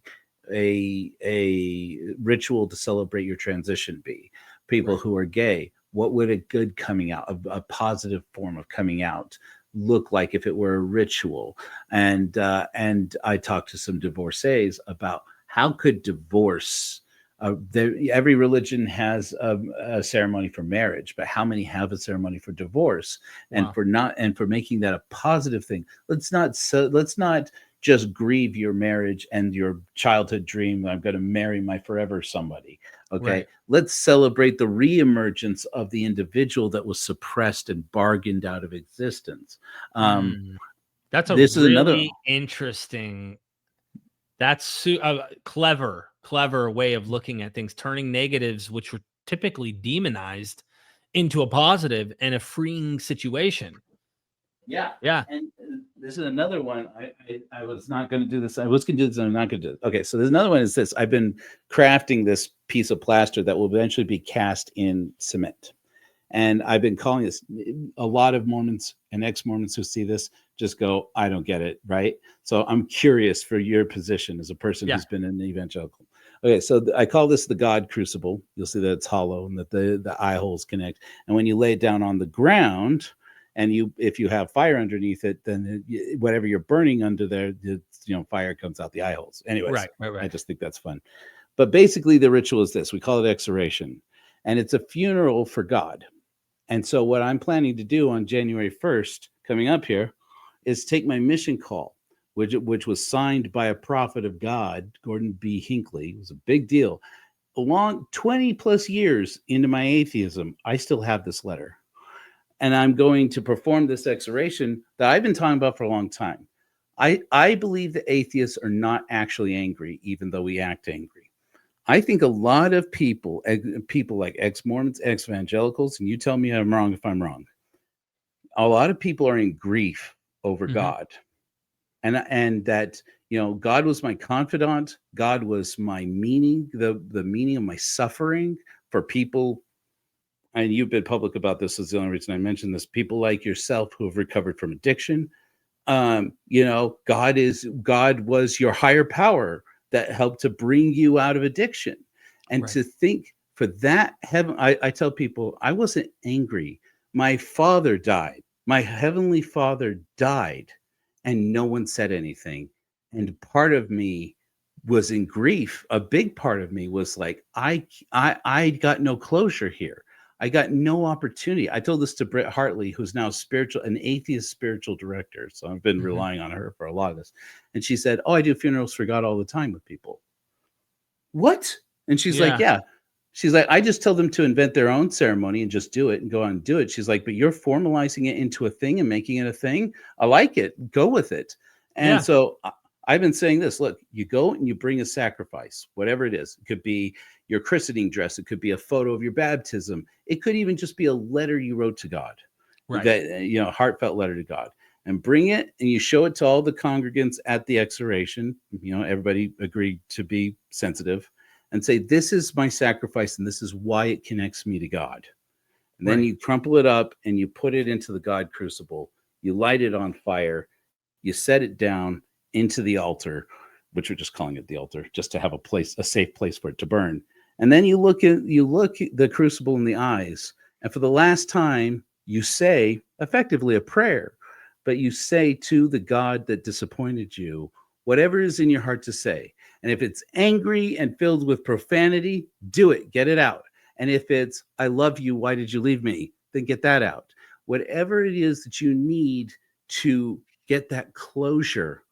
ritual to celebrate your transition be. People who are gay, what would a good coming out, a positive form of coming out look like if it were a ritual? And I talked to some divorcees about how could divorce. Every religion has a ceremony for marriage, but how many have a ceremony for divorce? And for making that a positive thing. Let's not just grieve your marriage and your childhood dream. I'm going to marry my forever somebody. Okay, let's celebrate the reemergence of the individual that was suppressed and bargained out of existence. That's a really interesting. That's a clever way of looking at things, turning negatives, which were typically demonized, into a positive and a freeing situation. Yeah. And this is another one. I was not going to do this. I was going to do this, and I'm not going to do it. Okay, so there's another one. Is this? I've been crafting this piece of plaster that will eventually be cast in cement. And I've been calling this, a lot of Mormons and ex-Mormons who see this just go, I don't get it, right? So I'm curious for your position as a person who's been in the evangelical. Okay, so I call this the God crucible. You'll see that it's hollow and that the eye holes connect. And when you lay it down on the ground, and if you have fire underneath it, then whatever you're burning under there, fire comes out the eye holes. Anyways, right. I just think that's fun. But basically, the ritual is this. We call it exoration. And it's a funeral for God. And so what I'm planning to do on January 1st, coming up here, is take my mission call, which was signed by a prophet of God, Gordon B. Hinckley. It was a big deal. Along 20 plus years into my atheism, I still have this letter. And I'm going to perform this exoration that I've been talking about for a long time. I believe that atheists are not actually angry, even though we act angry. I think a lot of people like ex-Mormons, ex-evangelicals, and you tell me I'm wrong if I'm wrong. A lot of people are in grief over God. And that, God was my confidant. God was my meaning, the meaning of my suffering for people. And you've been public about this. Is the only reason I mentioned this. People like yourself who have recovered from addiction. God was your higher power that helped to bring you out of addiction. And to think for that heaven, I tell people, I wasn't angry. My father died. My heavenly Father died and no one said anything. And part of me was in grief. A big part of me was like, I got no closure here. I got no opportunity. I told this to Britt Hartley, who's now an atheist spiritual director. So I've been relying on her for a lot of this. And she said, "Oh, I do funerals for God all the time with people." What? And she's like, Yeah. "Yeah." She's like, "I just tell them to invent their own ceremony and just do it and go on and do it." She's like, "But you're formalizing it into a thing and making it a thing. I like it. Go with it." And Yeah. so I've been saying this. Look, you go and you bring a sacrifice, whatever it is. It could be your christening dress. It could be a photo of your baptism. It could even just be a letter you wrote to God, Right. that, heartfelt letter to God. And bring it and you show it to all the congregants at the exoration. Everybody agreed to be sensitive and say, "This is my sacrifice and this is why it connects me to God." And then you crumple it up and you put it into the God crucible. You light it on fire. You set it down into the altar, which we're just calling it the altar, just to have a safe place for it to burn. And then you look the crucible in the eyes. And for the last time, you say effectively a prayer, but you say to the God that disappointed you, whatever is in your heart to say. And if it's angry and filled with profanity, do it, get it out. And if it's, "I love you, why did you leave me?" then get that out. Whatever it is that you need to get that closure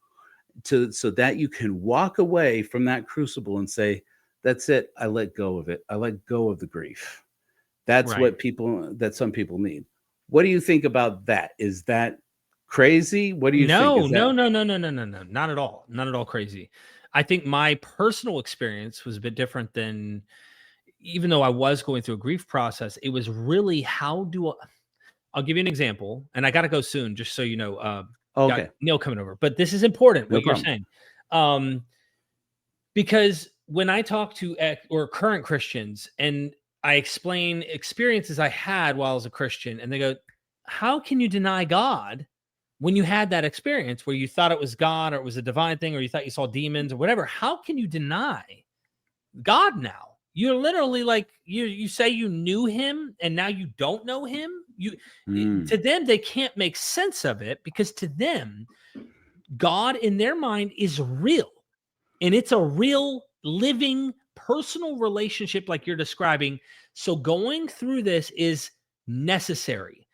so that you can walk away from that crucible and say, "That's it. I let go of it. I let go of the grief." That's that some people need. What do you think about that? Is that crazy? What do you think? No, Is that no, not at all. Not at all crazy. I think my personal experience was a bit different than, even though I was going through a grief process, it was really I'll give you an example, and I got to go soon, just so you know. Got okay? Neil coming over, but this is important No what you're problem. saying, because when I talk to or current Christians and I explain experiences I had while I was a Christian, and they go, "How can you deny God when you had that experience where you thought it was God or it was a divine thing or you thought you saw demons or whatever? How can you deny God now? You're literally like you say you knew him and now you don't know him." To them, they can't make sense of it, because to them, God in their mind is real, and it's a real living personal relationship like you're describing. So going through this is necessary.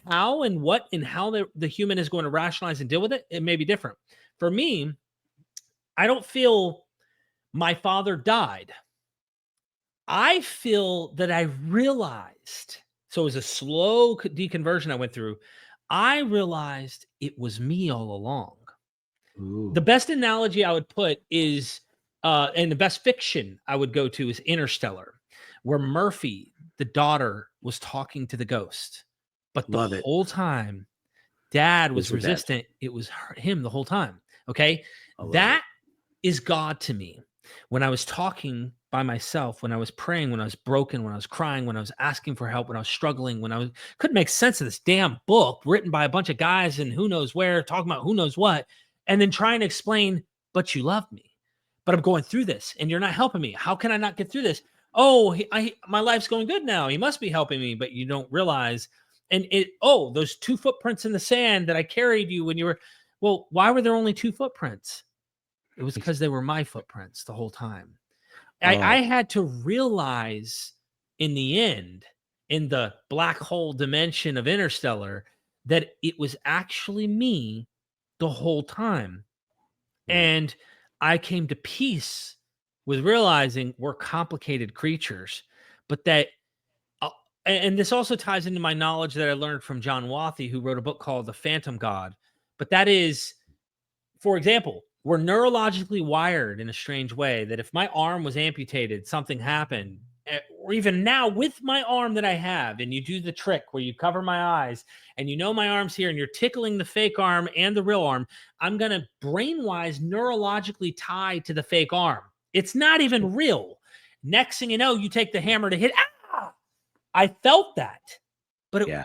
How and what and how the human is going to rationalize and deal with it may be different. For me, I don't feel my father died. I feel that I realized, so it was a slow deconversion I went through. I realized it was me all along. The best analogy I would put is, and the best fiction I would go to is Interstellar, where Murphy, the daughter, was talking to the ghost. But the Love it. whole time, dad was Was her dad. resistant. It was him the whole time. Okay. I love That it. is God to me. When I was talking by myself, when I was praying, when I was broken, when I was crying, when I was asking for help, when I was struggling, when I couldn't make sense of this damn book written by a bunch of guys and who knows where, talking about who knows what, and then trying to explain, "But you love me, but I'm going through this and you're not helping me. How can I not get through this? Oh, my life's going good now. He must be helping me," but you don't realize. And those 2 footprints in the sand that I carried you when you were, well, why were there only 2 footprints? It was because they were my footprints the whole time. I Oh, had to realize in the end, in the black hole dimension of Interstellar, that it was actually me the whole time. And I came to peace with realizing we're complicated creatures, but that, and this also ties into my knowledge that I learned from John Wathy, who wrote a book called The Phantom God. But that is, for example, we're neurologically wired in a strange way that if my arm was amputated, something happened, or even now with my arm that I have, and you do the trick where you cover my eyes and you know my arm's here and you're tickling the fake arm and the real arm, I'm going to brain-wise neurologically tie to the fake arm. It's not even real. Next thing you know, you take the hammer to hit. I felt that, but yeah.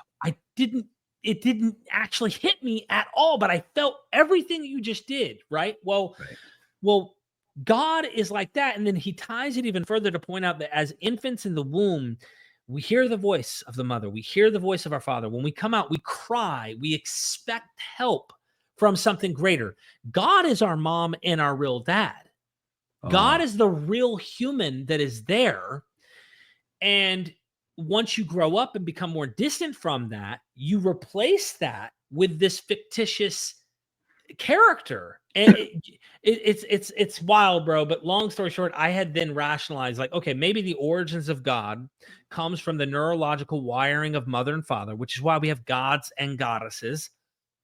it didn't actually hit me at all, but I felt everything that you just did, right? Well, God is like that. And then he ties it even further to point out that as infants in the womb, we hear the voice of the mother. We hear the voice of our father. When we come out, we cry. We expect help from something greater. God is our mom and our real dad. God is the real human that is there. And once you grow up and become more distant from that, you replace that with this fictitious character. And it's wild, bro. But long story short, I had then rationalized, like, okay, maybe the origins of God comes from the neurological wiring of mother and father, which is why we have gods and goddesses.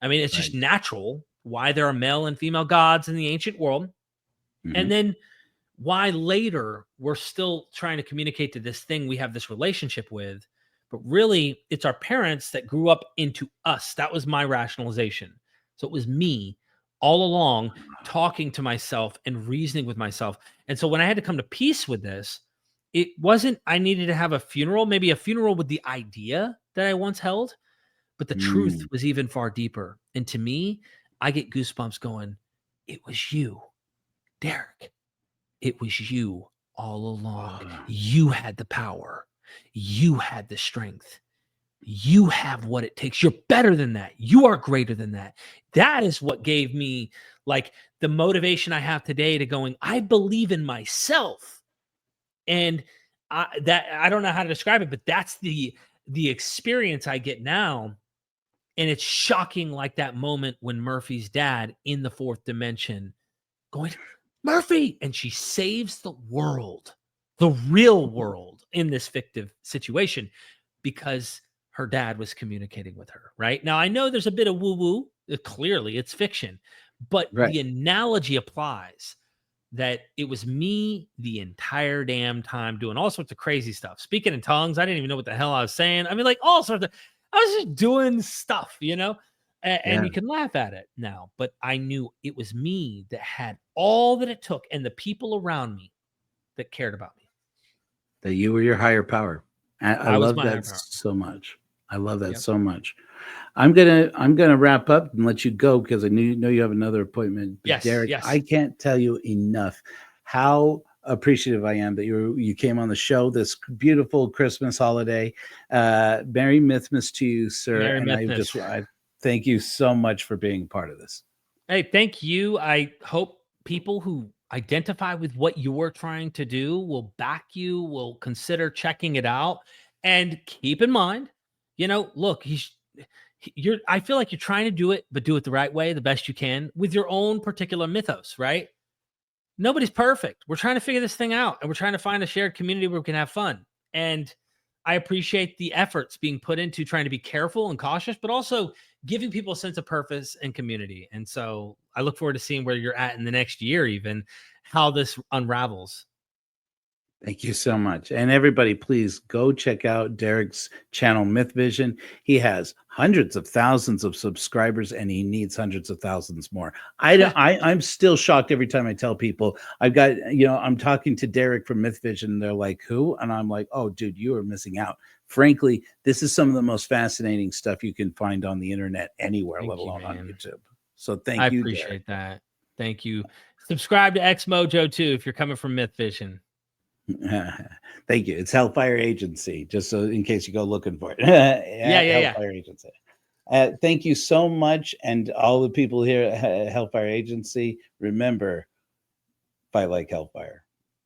I mean, it's just natural why there are male and female gods in the ancient world. And then why later we're still trying to communicate to this thing we have this relationship with. But really, it's our parents that grew up into us. That was my rationalization. So it was me all along talking to myself and reasoning with myself. And so when I had to come to peace with this, it wasn't I needed to have a funeral, maybe a funeral with the idea that I once held, but the truth was even far deeper. And to me, I get goosebumps going, it was you, Derek. It was you all along. You had the power. You had the strength. You have what it takes. You're better than that. You are greater than that. That is what gave me like the motivation I have today to going, I believe in myself. And I don't know how to describe it, but that's the experience I get now. And it's shocking, like that moment when Murphy's dad in the fourth dimension going, Murphy, and she saves the world, the real world in this fictive situation because her dad was communicating with her, right? Now, I know there's a bit of woo-woo. Clearly, it's fiction, but the analogy applies that it was me the entire damn time doing all sorts of crazy stuff. Speaking in tongues, I didn't even know what the hell I was saying. I mean, like all sorts of, I was just doing stuff, you know? And you can laugh at it now, but I knew it was me that had all that it took and the people around me that cared about me. That you were your higher power. I love that so much. I love that so much. I'm gonna wrap up and let you go because I know you have another appointment. But Derek, I can't tell you enough how appreciative I am that you came on the show this beautiful Christmas holiday. Merry Mythmas to you, sir. Merry and Mythmas. I thank you so much for being part of this. Hey, thank you. I hope people who identify with what you're trying to do will back you, will consider checking it out, and keep in mind, you know, look, I feel like you're trying to do it, but do it the right way, the best you can with your own particular mythos, right? Nobody's perfect. We're trying to figure this thing out, and we're trying to find a shared community where we can have fun. And I appreciate the efforts being put into trying to be careful and cautious, but also giving people a sense of purpose and community. And so I look forward to seeing where you're at in the next year, even how this unravels. Thank you so much. And everybody, please go check out Derek's channel, Mythvision. He has hundreds of thousands of subscribers and he needs hundreds of thousands more. I'm still shocked every time I tell people I've got, I'm talking to Derek from Mythvision. And they're like, who? And I'm like, oh, dude, you are missing out. Frankly, this is some of the most fascinating stuff you can find on the internet anywhere, let alone on YouTube. So thank you, Derek. I appreciate that. Thank you. Subscribe to Xmojo too if you're coming from Mythvision. Thank you. It's Hellfire Agency, just so in case you go looking for it. Hellfire Agency. Thank you so much. And all the people here at Hellfire Agency, remember, fight like Hellfire.